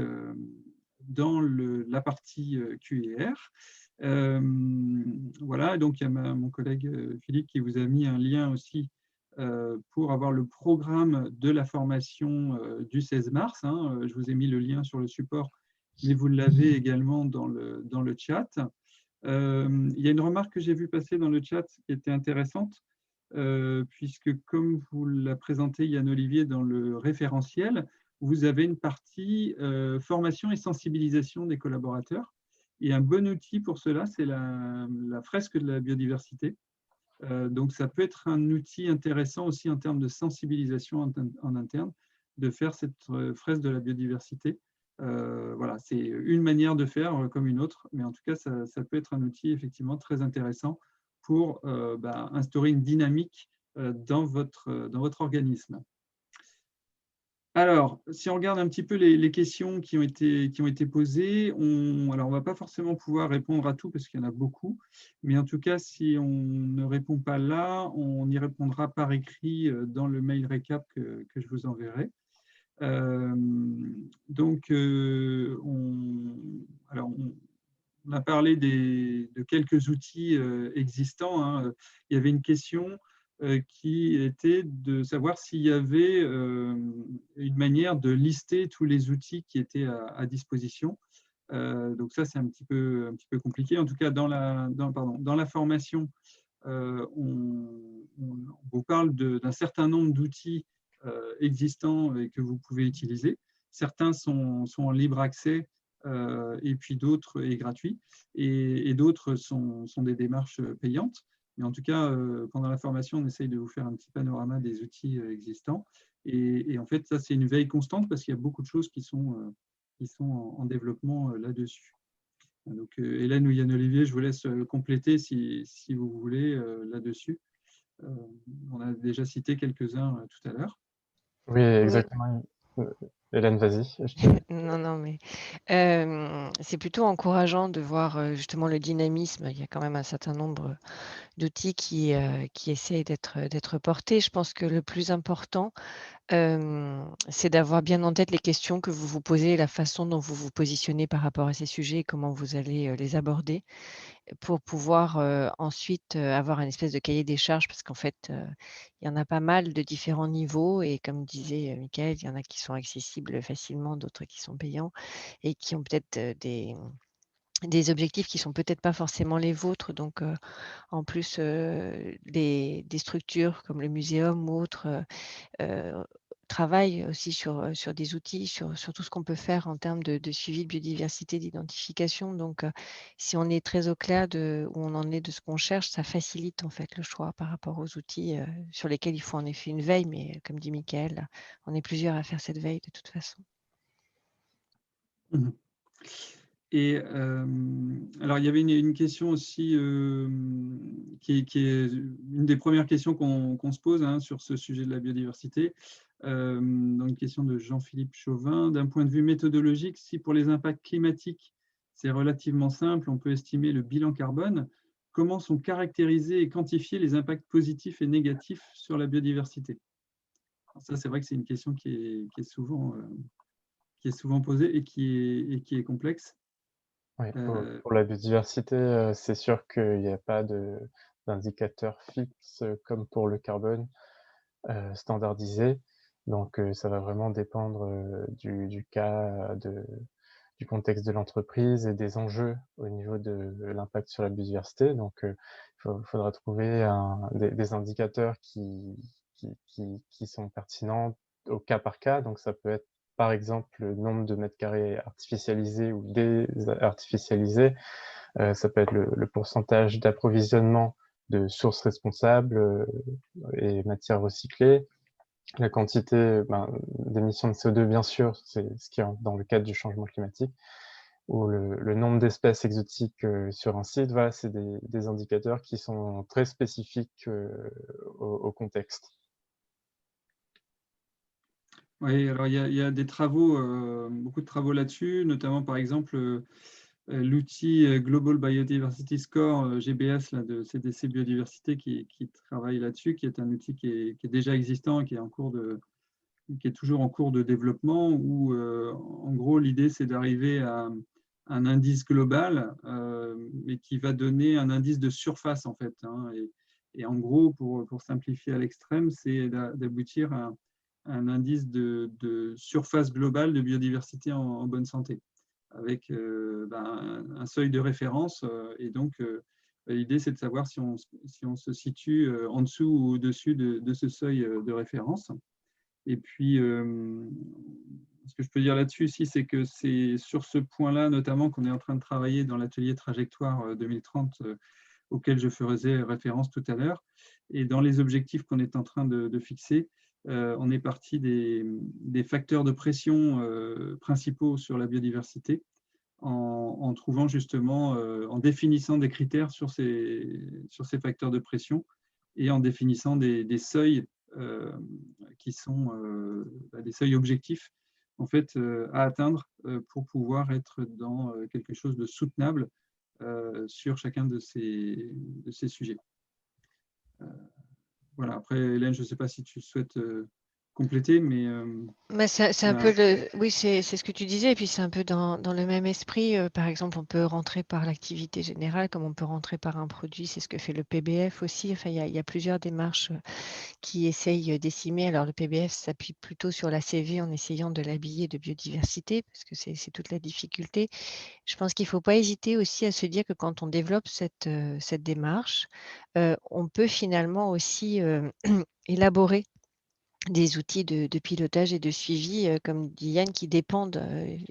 A: dans la partie QIR. Voilà, donc il y a mon collègue Philippe qui vous a mis un lien aussi pour avoir le programme de la formation du 16 mars. Hein. Je vous ai mis le lien sur le support, mais vous l'avez également dans le chat. Il y a une remarque que j'ai vue passer dans le chat qui était intéressante, puisque comme vous l'a présenté Yann Olivier dans le référentiel, vous avez une partie formation et sensibilisation des collaborateurs. Et un bon outil pour cela, c'est la fresque de la biodiversité. Donc, ça peut être un outil intéressant aussi en termes de sensibilisation en interne, de faire cette fresque de la biodiversité. Voilà, c'est une manière de faire comme une autre, mais en tout cas, ça peut être un outil effectivement très intéressant pour instaurer une dynamique dans votre organisme. Alors, si on regarde un petit peu les questions qui ont été posées, on ne va pas forcément pouvoir répondre à tout parce qu'il y en a beaucoup, mais en tout cas, si on ne répond pas là, on y répondra par écrit dans le mail récap que je vous enverrai. Donc, on a parlé de quelques outils existants. Hein. Il y avait une question qui était de savoir s'il y avait une manière de lister tous les outils qui étaient à disposition. Donc ça, c'est un petit peu compliqué. En tout cas, dans la formation, on vous parle d'un certain nombre d'outils existants et que vous pouvez utiliser. Certains sont en libre accès et puis d'autres est gratuit et d'autres sont des démarches payantes. Mais en tout cas, pendant la formation, on essaye de vous faire un petit panorama des outils existants. Et en fait, ça, c'est une veille constante parce qu'il y a beaucoup de choses qui sont en développement là-dessus. Donc, Hélène ou Yann Olivier, je vous laisse compléter si vous voulez là-dessus. On a déjà cité quelques-uns tout à l'heure.
B: Oui, exactement. Hélène, vas-y.
C: Non, mais c'est plutôt encourageant de voir justement le dynamisme. Il y a quand même un certain nombre d'outils qui essayent d'être portés. Je pense que le plus important, c'est d'avoir bien en tête les questions que vous vous posez et la façon dont vous vous positionnez par rapport à ces sujets et comment vous allez les aborder pour pouvoir ensuite avoir une espèce de cahier des charges parce qu'en fait, il y en a pas mal de différents niveaux et comme disait Mickaël, il y en a qui sont accessibles facilement, d'autres qui sont payants et qui ont peut-être des objectifs qui sont peut-être pas forcément les vôtres. Donc, en plus, des structures comme le muséum ou autres travaillent aussi sur des outils, sur tout ce qu'on peut faire en termes de suivi de biodiversité, d'identification. Donc, si on est très au clair de où on en est, de ce qu'on cherche, ça facilite en fait le choix par rapport aux outils sur lesquels il faut en effet une veille. Mais comme dit Mickaël, on est plusieurs à faire cette veille de toute façon.
A: Mmh. Et alors, il y avait une question aussi qui est une des premières questions qu'on se pose hein, sur ce sujet de la biodiversité. Dans une question de Jean-Philippe Chauvin, d'un point de vue méthodologique, si pour les impacts climatiques, c'est relativement simple, on peut estimer le bilan carbone, comment sont caractérisés et quantifiés les impacts positifs et négatifs sur la biodiversité? Alors ça, c'est vrai que c'est une question qui est souvent posée et qui est complexe.
B: Oui, pour la biodiversité, c'est sûr qu'il n'y a pas d'indicateur fixe comme pour le carbone standardisé. Donc, ça va vraiment dépendre du cas, du contexte de l'entreprise et des enjeux au niveau de l'impact sur la biodiversité. Donc, il faudra trouver des indicateurs qui sont pertinents au cas par cas. Donc, ça peut être par exemple le nombre de mètres carrés artificialisés ou désartificialisés. Ça peut être le pourcentage d'approvisionnement de sources responsables et matières recyclées. La quantité d'émissions de CO2, bien sûr, c'est ce qui est dans le cadre du changement climatique, ou le nombre d'espèces exotiques sur un site. Voilà, c'est des indicateurs qui sont très spécifiques au contexte.
A: Oui, alors il y a des travaux, beaucoup de travaux là-dessus, notamment par exemple l'outil Global Biodiversity Score, GBS, là, de CDC Biodiversité qui travaille là-dessus, qui est un outil qui est déjà existant et qui est en cours qui est toujours en cours de développement, où en gros l'idée c'est d'arriver à un indice global, mais qui va donner un indice de surface en fait. Hein, et en gros, pour simplifier à l'extrême, c'est d'aboutir à un indice de surface globale de biodiversité en bonne santé, avec un seuil de référence. Et donc, l'idée, c'est de savoir si on se situe en dessous ou au-dessus de ce seuil de référence. Et puis, ce que je peux dire là-dessus aussi, c'est que c'est sur ce point-là, notamment, qu'on est en train de travailler dans l'atelier Trajectoire 2030, auquel je faisais référence tout à l'heure. Et dans les objectifs qu'on est en train de fixer, on est parti des facteurs de pression principaux sur la biodiversité, en trouvant justement, en définissant des critères sur ces facteurs de pression et en définissant des seuils qui sont des seuils objectifs en fait, à atteindre pour pouvoir être dans quelque chose de soutenable sur chacun de ces sujets. Voilà. Après, Hélène, je ne sais pas si tu souhaites compléter, mais
C: c'est un peu oui, c'est ce que tu disais, et puis c'est un peu dans le même esprit. Par exemple, on peut rentrer par l'activité générale, comme on peut rentrer par un produit. C'est ce que fait le PBF aussi. Enfin, il y a plusieurs démarches qui essayent d'estimer. Alors, le PBF s'appuie plutôt sur la CV en essayant de l'habiller de biodiversité, parce que c'est toute la difficulté. Je pense qu'il ne faut pas hésiter aussi à se dire que quand on développe cette démarche, on peut finalement aussi élaborer des outils de pilotage et de suivi, comme dit Yann,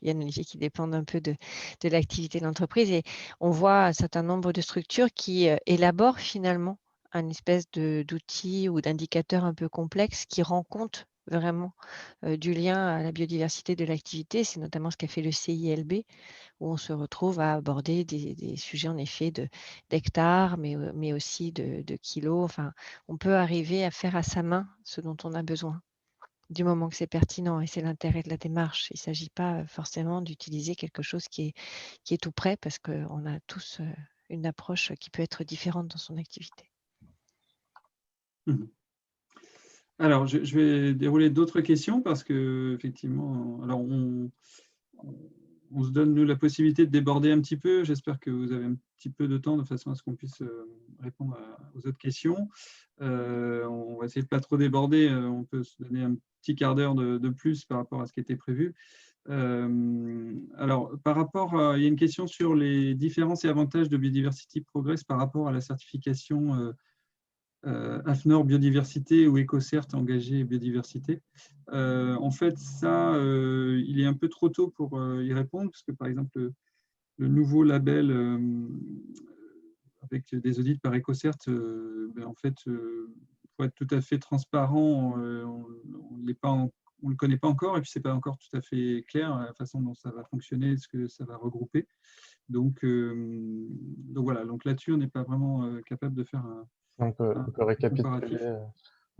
C: Yann Olivier, qui dépendent un peu de l'activité de l'entreprise. Et on voit un certain nombre de structures qui élaborent finalement un espèce d'outil ou d'indicateur un peu complexe qui rend compte vraiment du lien à la biodiversité de l'activité. C'est notamment ce qu'a fait le CILB, où on se retrouve à aborder des sujets en effet d'hectares, mais aussi de kilos. Enfin, on peut arriver à faire à sa main ce dont on a besoin, du moment que c'est pertinent, et c'est l'intérêt de la démarche. Il ne s'agit pas forcément d'utiliser quelque chose qui est tout prêt, parce qu'on a tous une approche qui peut être différente dans son activité.
A: Alors, je vais dérouler d'autres questions parce que effectivement, alors on se donne, nous, la possibilité de déborder un petit peu. J'espère que vous avez un petit peu de temps de façon à ce qu'on puisse répondre aux autres questions. On va essayer de ne pas trop déborder. On peut se donner un petit quart d'heure de plus par rapport à ce qui était prévu. Alors, il y a une question sur les différences et avantages de Biodiversity Progress par rapport à la certification AFNOR Biodiversité ou EcoCert engagé biodiversité. En fait, ça, il est un peu trop tôt pour y répondre, parce que par exemple, le nouveau label avec des audits par EcoCert, en fait, pour être tout à fait transparent, on ne le connaît pas encore, et puis ce n'est pas encore tout à fait clair la façon dont ça va fonctionner, ce que ça va regrouper. Donc voilà, donc là-dessus, on n'est pas vraiment capable de faire
B: On peut récapituler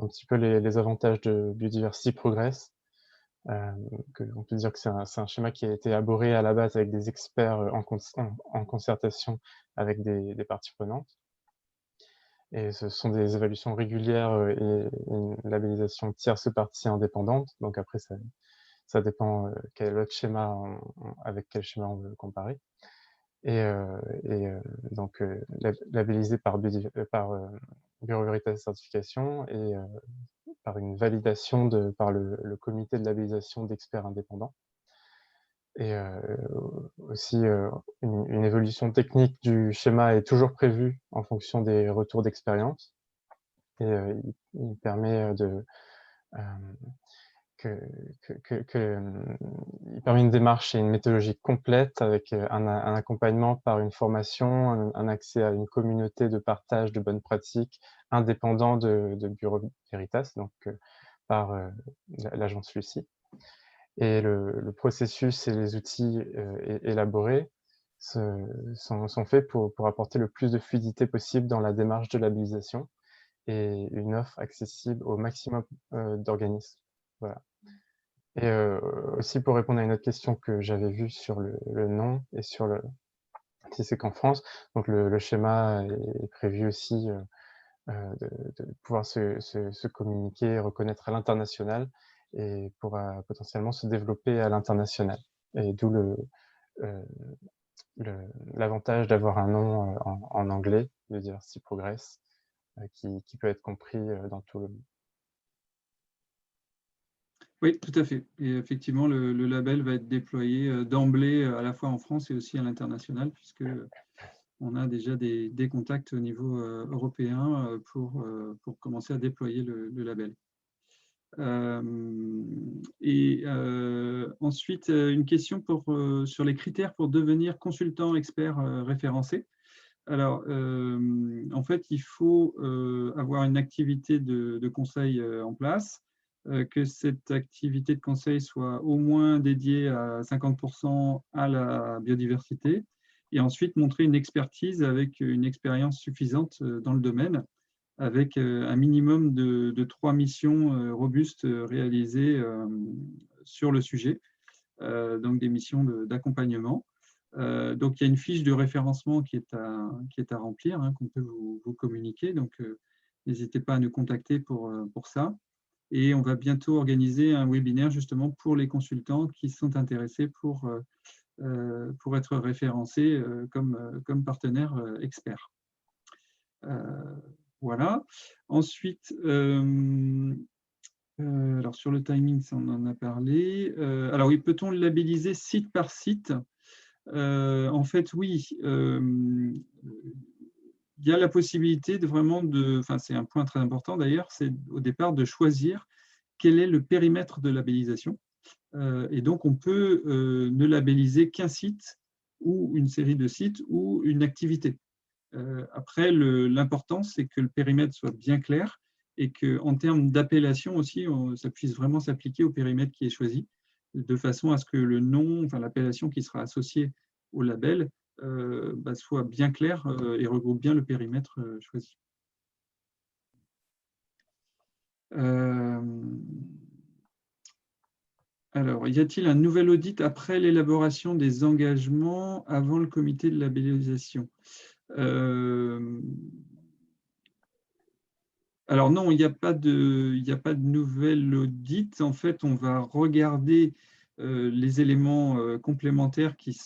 B: un petit peu les avantages de Biodiversity Progress. On peut dire que c'est un schéma qui a été élaboré à la base avec des experts en concertation avec des parties prenantes. Et ce sont des évaluations régulières et une labellisation tierce partie indépendante. Donc après, ça dépend quel autre schéma avec quel schéma on veut comparer. Et donc labellisé par Bureau Veritas Certification et par une validation par le comité de labellisation d'experts indépendants. Et aussi, une évolution technique du schéma est toujours prévue en fonction des retours d'expérience. Et il permet il permet une démarche et une méthodologie complète avec un accompagnement par une formation, un accès à une communauté de partage de bonnes pratiques indépendant de Bureau Veritas, donc par l'agence Lucie. Et le processus et les outils élaborés sont faits pour apporter le plus de fluidité possible dans la démarche de labellisation et une offre accessible au maximum d'organismes. Voilà. Et aussi pour répondre à une autre question que j'avais vue sur le nom et sur si c'est qu'en France, donc le schéma est prévu aussi de pouvoir se communiquer et reconnaître à l'international. et pourra potentiellement se développer à l'international. Et d'où l'avantage d'avoir un nom en anglais, Biodiversity Progress, qui peut être compris dans tout le monde.
A: Oui, tout à fait. Et effectivement, le label va être déployé d'emblée à la fois en France et aussi à l'international, puisque on a déjà des contacts au niveau européen pour commencer à déployer le label. Ensuite, une question sur les critères pour devenir consultant expert référencé. Alors, en fait, il faut avoir une activité de conseil en place, que cette activité de conseil soit au moins dédiée à 50% à la biodiversité, et ensuite montrer une expertise avec une expérience suffisante dans le domaine, avec un minimum de 3 missions robustes réalisées sur le sujet, donc des missions d'accompagnement. Donc, il y a une fiche de référencement qui est à remplir, hein, qu'on peut vous communiquer. Donc, n'hésitez pas à nous contacter pour ça. Et on va bientôt organiser un webinaire justement pour les consultants qui sont intéressés pour être référencés comme partenaires experts. Voilà. Ensuite, alors sur le timing, ça on en a parlé. Alors oui, peut-on le labelliser site par site? En fait, oui. Il y a la possibilité enfin c'est un point très important d'ailleurs, c'est au départ de choisir quel est le périmètre de labellisation. Et donc, on peut ne labelliser qu'un site ou une série de sites ou une activité. Après, l'important, c'est que le périmètre soit bien clair et qu'en termes d'appellation aussi, ça puisse vraiment s'appliquer au périmètre qui est choisi, de façon à ce que le nom, enfin l'appellation qui sera associée au label, soit bien clair et regroupe bien le périmètre choisi. Alors, y a-t-il un nouvel audit après l'élaboration des engagements avant le comité de labellisation? Alors non, il n'y a pas de nouvel audit. En fait, on va regarder les éléments complémentaires qui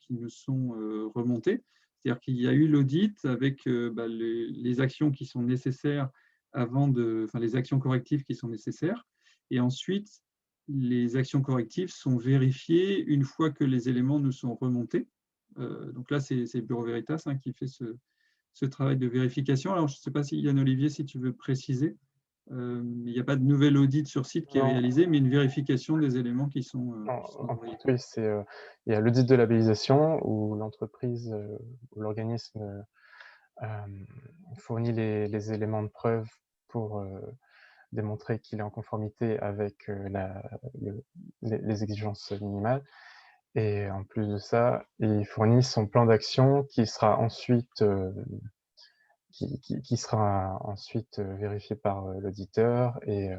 A: nous sont remontés. C'est-à-dire qu'il y a eu l'audit avec les actions qui sont nécessaires les actions correctives qui sont nécessaires. Et ensuite, les actions correctives sont vérifiées une fois que les éléments nous sont remontés. Donc là, c'est Bureau Veritas qui fait ce travail de vérification. Alors, je ne sais pas si Yann Olivier, si tu veux préciser, il n'y a pas de nouvel audit sur site qui est réalisé, mais une vérification des éléments qui sont envoyés.
B: Oui, il y a l'audit de labellisation où l'entreprise ou l'organisme fournit les éléments de preuve pour démontrer qu'il est en conformité avec les exigences minimales. Et en plus de ça, il fournit son plan d'action qui sera ensuite vérifié par l'auditeur et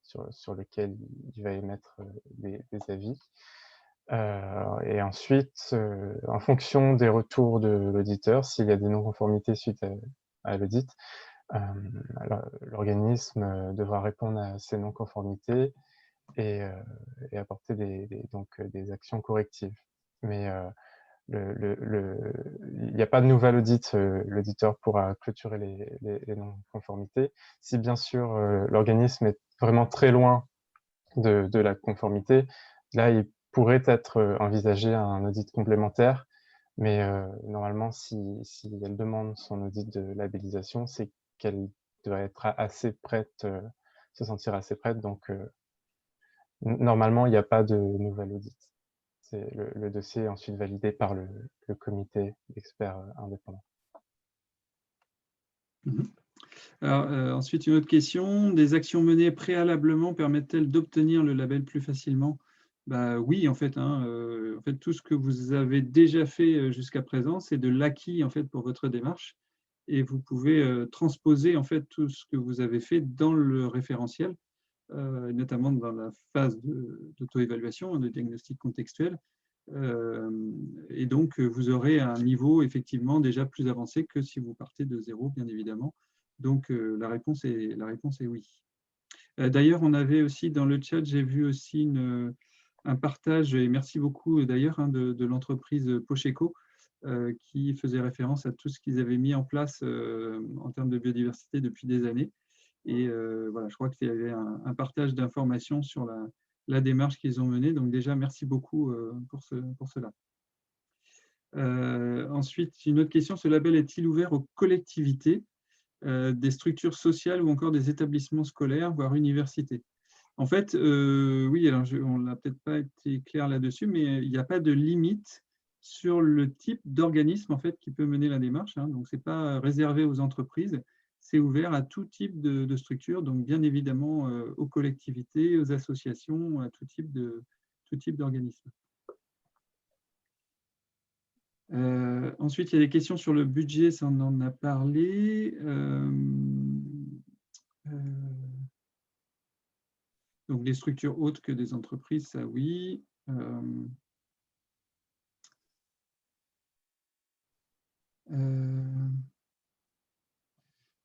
B: sur lequel il va émettre des avis. Et ensuite, en fonction des retours de l'auditeur, s'il y a des non-conformités suite à l'audit, l'organisme devra répondre à ces non-conformités et apporter des actions correctives. Mais il n'y a pas de nouvel audit, l'auditeur pourra clôturer les non-conformités. Si bien sûr l'organisme est vraiment très loin de la conformité, là il pourrait être envisagé un audit complémentaire, mais normalement si elle demande son audit de labellisation, c'est qu'elle doit être assez prête, se sentir assez prête, donc normalement il n'y a pas de nouvel audit. Le dossier est ensuite validé par le comité d'experts indépendants.
A: Alors, ensuite, une autre question. Des actions menées préalablement permettent-elles d'obtenir le label plus facilement? Oui, en fait, tout ce que vous avez déjà fait jusqu'à présent, c'est de l'acquis en fait, pour votre démarche. Et vous pouvez transposer en fait, tout ce que vous avez fait dans le référentiel, notamment dans la phase d'auto-évaluation, de diagnostic contextuel. Et donc, vous aurez un niveau effectivement déjà plus avancé que si vous partez de zéro, bien évidemment. Donc, la réponse est oui. D'ailleurs, on avait aussi dans le chat, j'ai vu aussi un partage, et merci beaucoup d'ailleurs, hein, de l'entreprise Pocheco, qui faisait référence à tout ce qu'ils avaient mis en place en termes de biodiversité depuis des années. Et voilà, je crois qu'il y avait un partage d'informations sur la démarche qu'ils ont menée. Donc déjà, merci beaucoup pour cela. Ensuite, une autre question, ce label est-il ouvert aux collectivités, des structures sociales ou encore des établissements scolaires, voire universités? En fait, oui, alors on n'a peut-être pas été clair là-dessus, mais il n'y a pas de limite sur le type d'organisme en fait, qui peut mener la démarche, hein. Donc, ce n'est pas réservé aux entreprises, c'est ouvert à tout type de structure, donc bien évidemment aux collectivités, aux associations, à tout type d'organisme. Ensuite, il y a des questions sur le budget, ça on en a parlé. Donc, des structures autres que des entreprises, ça oui.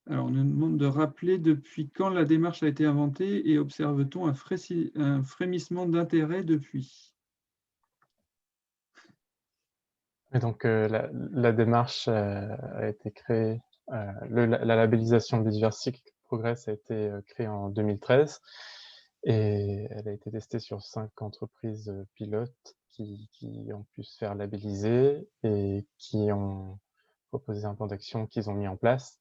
A: Alors, on nous demande de rappeler depuis quand la démarche a été inventée et observe-t-on un frémissement d'intérêt depuis?
B: Et donc, la démarche a été créée, la labellisation biodiversité Progress a été créée en 2013 et elle a été testée sur 5 entreprises pilotes qui ont pu se faire labelliser et qui ont proposé un plan d'action qu'ils ont mis en place.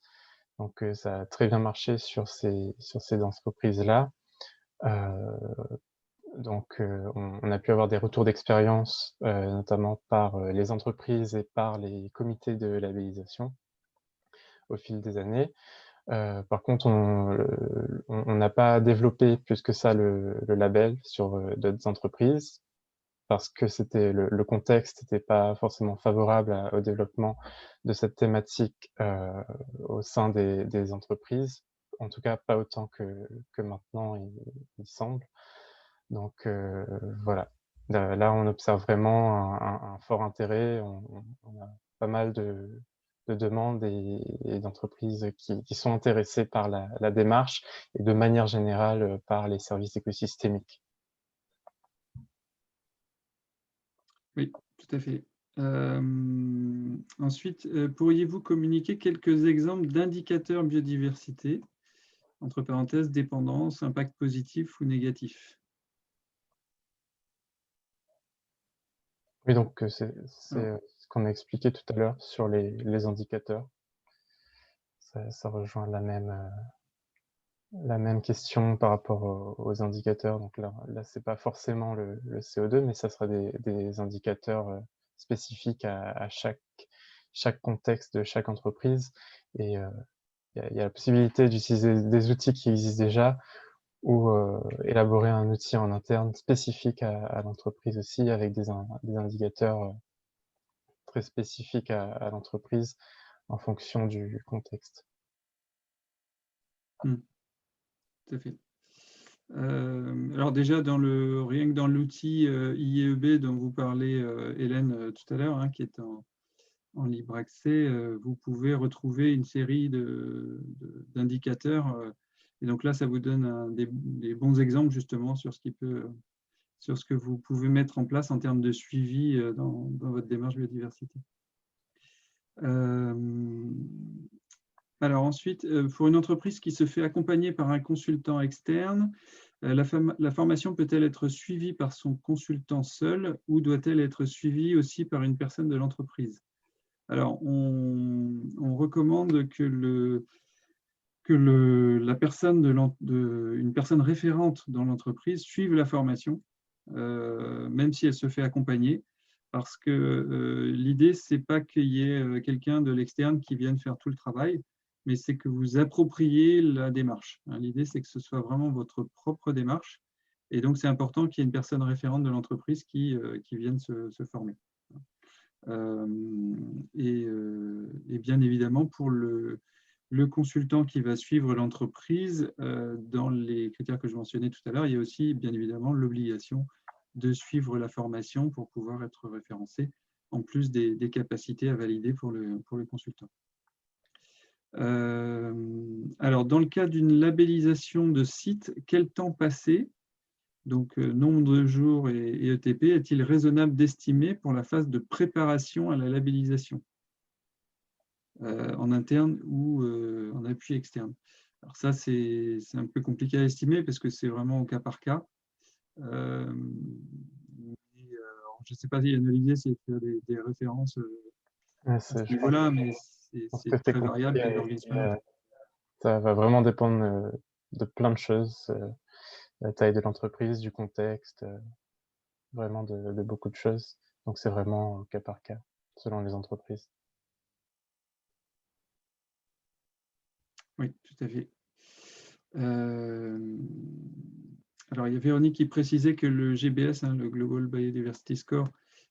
B: Donc, ça a très bien marché sur ces entreprises-là. Donc, on a pu avoir des retours d'expérience, notamment par les entreprises et par les comités de labellisation au fil des années. Par contre, on n'a pas développé plus que ça le label sur d'autres entreprises parce que le contexte n'était pas forcément favorable au développement de cette thématique au sein des entreprises. En tout cas, pas autant que maintenant, il semble. Donc voilà, là on observe vraiment un fort intérêt, on a pas mal de demandes et d'entreprises qui sont intéressées par la démarche et de manière générale par les services écosystémiques.
A: Oui, tout à fait. Ensuite, pourriez-vous communiquer quelques exemples d'indicateurs biodiversité, entre parenthèses, dépendance, impact positif ou négatif?
B: Oui, donc c'est ce qu'on a expliqué tout à l'heure sur les indicateurs. Ça rejoint la même question par rapport aux indicateurs. Donc là c'est pas forcément le CO2, mais ça sera des indicateurs spécifiques à chaque contexte de chaque entreprise. Et il y a la possibilité d'utiliser des outils qui existent déjà ou élaborer un outil en interne spécifique à l'entreprise aussi, avec des indicateurs très spécifiques à l'entreprise en fonction du contexte.
A: Tout à fait. Alors déjà, rien que dans l'outil IEB dont vous parlez, Hélène, tout à l'heure, hein, qui est en libre accès, vous pouvez retrouver une série d'indicateurs. Et donc là, ça vous donne des bons exemples justement sur ce que vous pouvez mettre en place en termes de suivi dans votre démarche biodiversité. Alors ensuite, pour une entreprise qui se fait accompagner par un consultant externe, la formation peut-elle être suivie par son consultant seul ou doit-elle être suivie aussi par une personne de l'entreprise? Alors, on recommande que la personne une personne référente dans l'entreprise suive la formation, même si elle se fait accompagner, parce que l'idée, ce n'est pas qu'il y ait quelqu'un de l'externe qui vienne faire tout le travail, mais c'est que vous appropriez la démarche. L'idée, c'est que ce soit vraiment votre propre démarche. Et donc, c'est important qu'il y ait une personne référente de l'entreprise qui vienne se former. Et bien évidemment, pour le consultant qui va suivre l'entreprise, dans les critères que je mentionnais tout à l'heure, il y a aussi bien évidemment l'obligation de suivre la formation pour pouvoir être référencé, en plus des capacités à valider pour le consultant. Alors, dans le cas d'une labellisation de site, quel temps passé, donc nombre de jours et ETP, est-il raisonnable d'estimer pour la phase de préparation à la labellisation en interne ou en appui externe? Alors ça, c'est un peu compliqué à estimer parce que c'est vraiment au cas par cas. Je ne sais pas si Olivier, si tu as des références
B: Ouais,
A: à ce
B: je
A: niveau-là, mais
B: pense que
A: c'est
B: c'est
A: très variable
B: compliqué à
A: d'organisme.
B: ça va vraiment dépendre de plein de choses, la taille de l'entreprise, du contexte, vraiment de beaucoup de choses. Donc c'est vraiment au cas par cas, selon les entreprises.
A: Oui, tout à fait. Alors, il y a Véronique qui précisait que le GBS, le Global Biodiversity Score,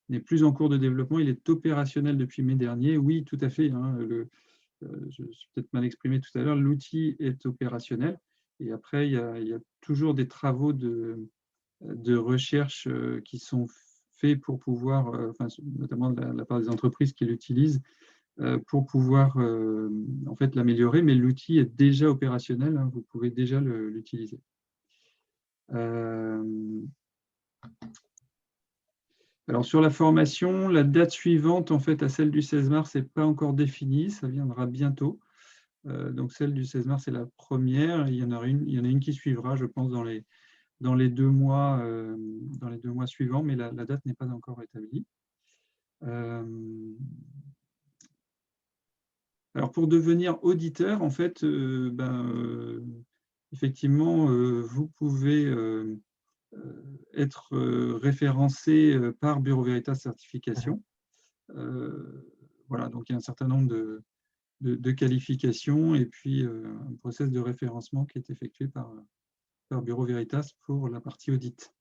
A: n'est plus en cours de développement, il est opérationnel depuis mai dernier. Oui, tout à fait. Je suis peut-être mal exprimé tout à l'heure, l'outil est opérationnel. Et après, il y a toujours des travaux de recherche qui sont faits pour pouvoir, notamment de la part des entreprises qui l'utilisent, pour pouvoir en fait l'améliorer, mais l'outil est déjà opérationnel, hein, vous pouvez déjà l'utiliser. Alors sur la formation, la date suivante en fait à celle du 16 mars n'est pas encore définie, ça viendra bientôt. Donc celle du 16 mars est la première, il y en a une qui suivra, je pense, dans les 2 mois, suivants, mais la date n'est pas encore établie. Alors pour devenir auditeur, en fait, effectivement, vous pouvez être référencé par Bureau Veritas Certification. Voilà, donc il y a un certain nombre de qualifications et puis un process de référencement qui est effectué par Bureau Veritas pour la partie audit.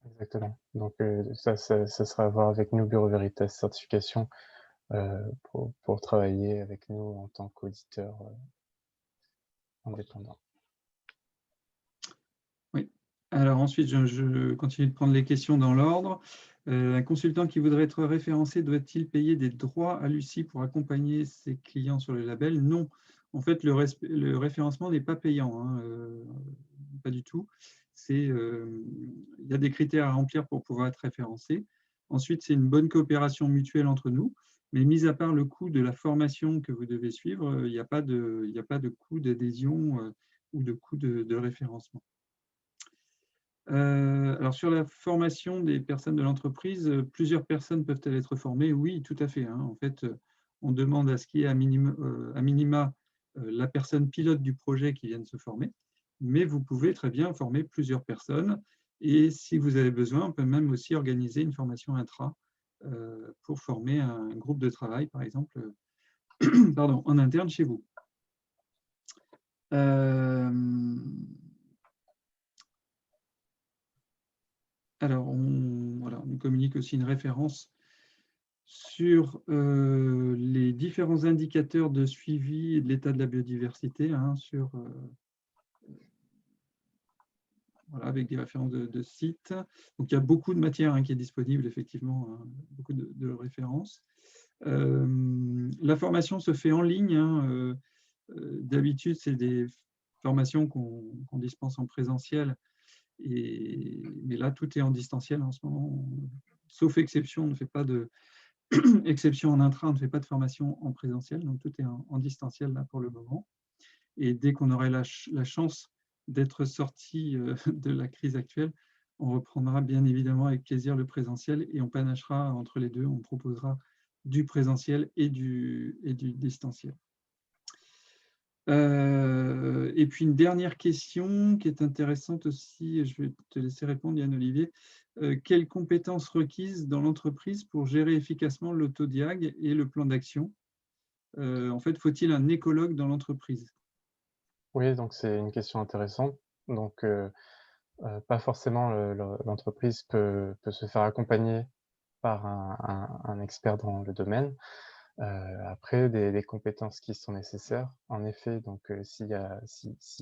B: Exactement. Donc ça sera à voir avec nous, Bureau Veritas Certification, pour travailler avec nous en tant qu'auditeur indépendant.
A: Oui. Alors ensuite, je continue de prendre les questions dans l'ordre. Un consultant qui voudrait être référencé doit-il payer des droits à l'UCI pour accompagner ses clients sur le label? Non. En fait, le référencement n'est pas payant, hein, pas du tout. Il y a des critères à remplir pour pouvoir être référencé. Ensuite, c'est une bonne coopération mutuelle entre nous. Mais mis à part le coût de la formation que vous devez suivre, il n'y a pas de coût d'adhésion ou de coût de référencement. Alors sur la formation des personnes de l'entreprise, plusieurs personnes peuvent-elles être formées? Oui, tout à fait, hein. En fait, on demande à ce qu'il y ait à minima la personne pilote du projet qui vienne se former, mais vous pouvez très bien former plusieurs personnes et si vous avez besoin, on peut même aussi organiser une formation intra pour former un groupe de travail, par exemple, pardon, en interne chez vous. Alors, on nous communique aussi une référence sur les différents indicateurs de suivi de l'état de la biodiversité, hein, voilà, avec des références de sites. Donc, il y a beaucoup de matière qui est disponible, effectivement, hein, beaucoup de références. La formation se fait en ligne. Hein, d'habitude, c'est des formations qu'on dispense en présentiel. Mais là, tout est en distanciel en ce moment. Sauf exception, on ne fait pas de exception en intra, on ne fait pas de formation en présentiel, donc tout est en distanciel là pour le moment. Et dès qu'on aurait la chance d'être sorti de la crise actuelle, on reprendra bien évidemment avec plaisir le présentiel et on panachera entre les deux, on proposera du présentiel et du distanciel. Et puis une dernière question qui est intéressante aussi, je vais te laisser répondre, Yann Olivier. Quelles compétences requises dans l'entreprise pour gérer efficacement l'autodiag et le plan d'action? En fait, faut-il un écologue dans l'entreprise?
B: Oui, donc c'est une question intéressante. Donc pas forcément l'entreprise peut se faire accompagner par un expert dans le domaine. Après, des compétences qui sont nécessaires. En effet, donc s'il y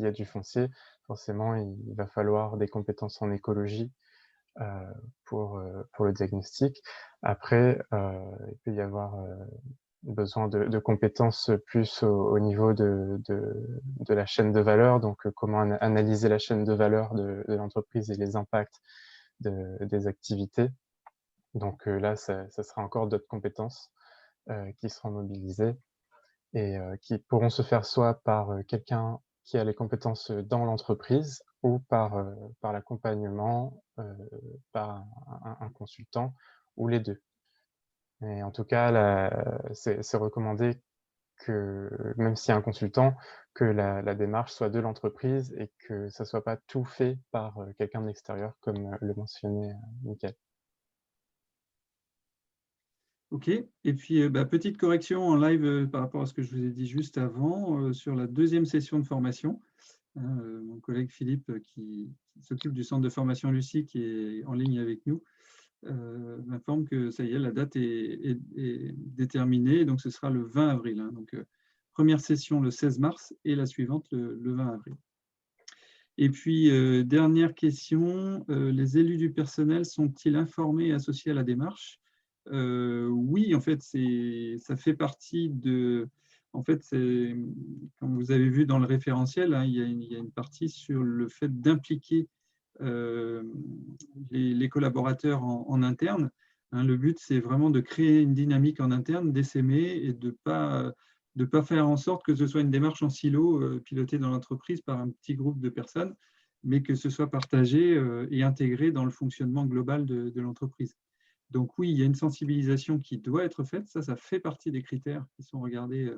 B: a du foncier, forcément, il va falloir des compétences en écologie pour le diagnostic. Après, il peut y avoir besoin de compétences plus au niveau de la chaîne de valeur, donc comment analyser la chaîne de valeur de l'entreprise et les impacts des activités. Donc là, ça sera encore d'autres compétences qui seront mobilisées et qui pourront se faire soit par quelqu'un qui a les compétences dans l'entreprise ou par l'accompagnement par un consultant ou les deux. Et en tout cas, c'est recommandé que, même s'il y a un consultant, que la démarche soit de l'entreprise et que ça ne soit pas tout fait par quelqu'un de l'extérieur, comme le mentionnait Mickaël.
A: OK. Et puis, petite correction en live par rapport à ce que je vous ai dit juste avant, sur la deuxième session de formation. Mon collègue Philippe, qui s'occupe du centre de formation Lucie, qui est en ligne avec nous, m'informe que ça y est, la date est déterminée, donc ce sera le 20 avril. Hein, donc, première session le 16 mars et la suivante le 20 avril. Et puis, dernière question, les élus du personnel sont-ils informés et associés à la démarche? Oui, en fait, ça fait partie de… En fait, comme vous avez vu dans le référentiel, hein, il y a une partie sur le fait d'impliquer les collaborateurs en interne. Hein, le but, c'est vraiment de créer une dynamique en interne, d'essaimer et de ne pas faire en sorte que ce soit une démarche en silo pilotée dans l'entreprise par un petit groupe de personnes, mais que ce soit partagé et intégré dans le fonctionnement global de l'entreprise. Donc oui, il y a une sensibilisation qui doit être faite. Ça fait partie des critères qui sont regardés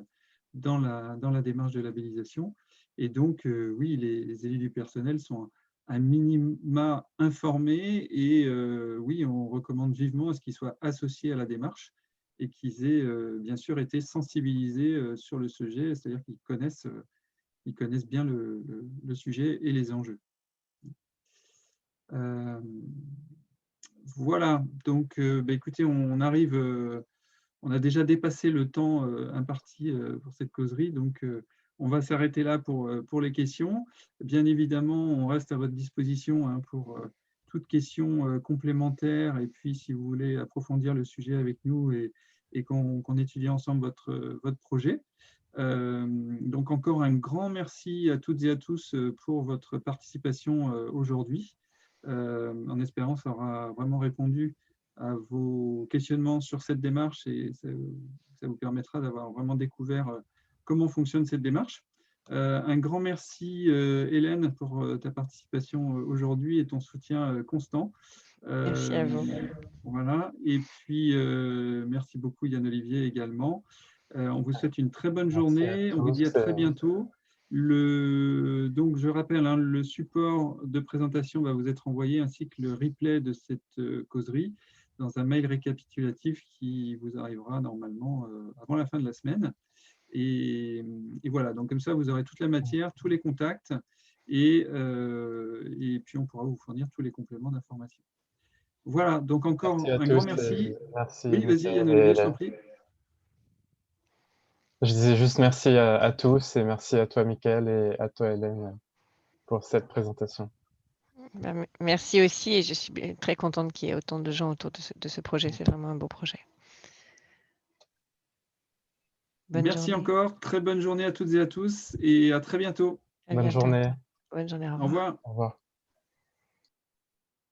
A: dans la démarche de labellisation. Et donc, oui, les élus du personnel sont un minima informés et oui, on recommande vivement à ce qu'ils soient associés à la démarche et qu'ils aient bien sûr été sensibilisés sur le sujet, c'est-à-dire qu'ils connaissent bien le sujet et les enjeux. Voilà, donc écoutez, on arrive, on a déjà dépassé le temps imparti pour cette causerie, donc on va s'arrêter là pour les questions. Bien évidemment, on reste à votre disposition hein, pour toute question complémentaire et puis si vous voulez approfondir le sujet avec nous et qu'on étudie ensemble votre projet. Donc encore un grand merci à toutes et à tous pour votre participation aujourd'hui. En espérant que ça aura vraiment répondu à vos questionnements sur cette démarche et ça vous permettra d'avoir vraiment découvert comment fonctionne cette démarche. Un grand merci Hélène pour ta participation aujourd'hui et ton soutien constant.
C: Merci à vous.
A: Voilà, et puis merci beaucoup Yann-Olivier également. On vous souhaite une très bonne journée, on vous dit à très bientôt. Donc, je rappelle, hein, le support de présentation va vous être envoyé ainsi que le replay de cette causerie dans un mail récapitulatif qui vous arrivera normalement avant la fin de la semaine. Et voilà, donc comme ça, vous aurez toute la matière, tous les contacts et puis on pourra vous fournir tous les compléments d'information. Voilà, donc encore un grand merci.
B: Merci.
A: Oui, vas-y Yann-Olivier, je t'en prie.
B: Je disais juste merci à tous et merci à toi Mickaël et à toi Hélène pour cette présentation.
C: Merci aussi et je suis très contente qu'il y ait autant de gens autour de ce projet. C'est vraiment un beau projet.
A: Merci encore, très bonne journée à toutes et à tous et à très bientôt.
B: Bonne journée.
C: Bonne journée, au revoir.
A: Au revoir.
B: Au revoir.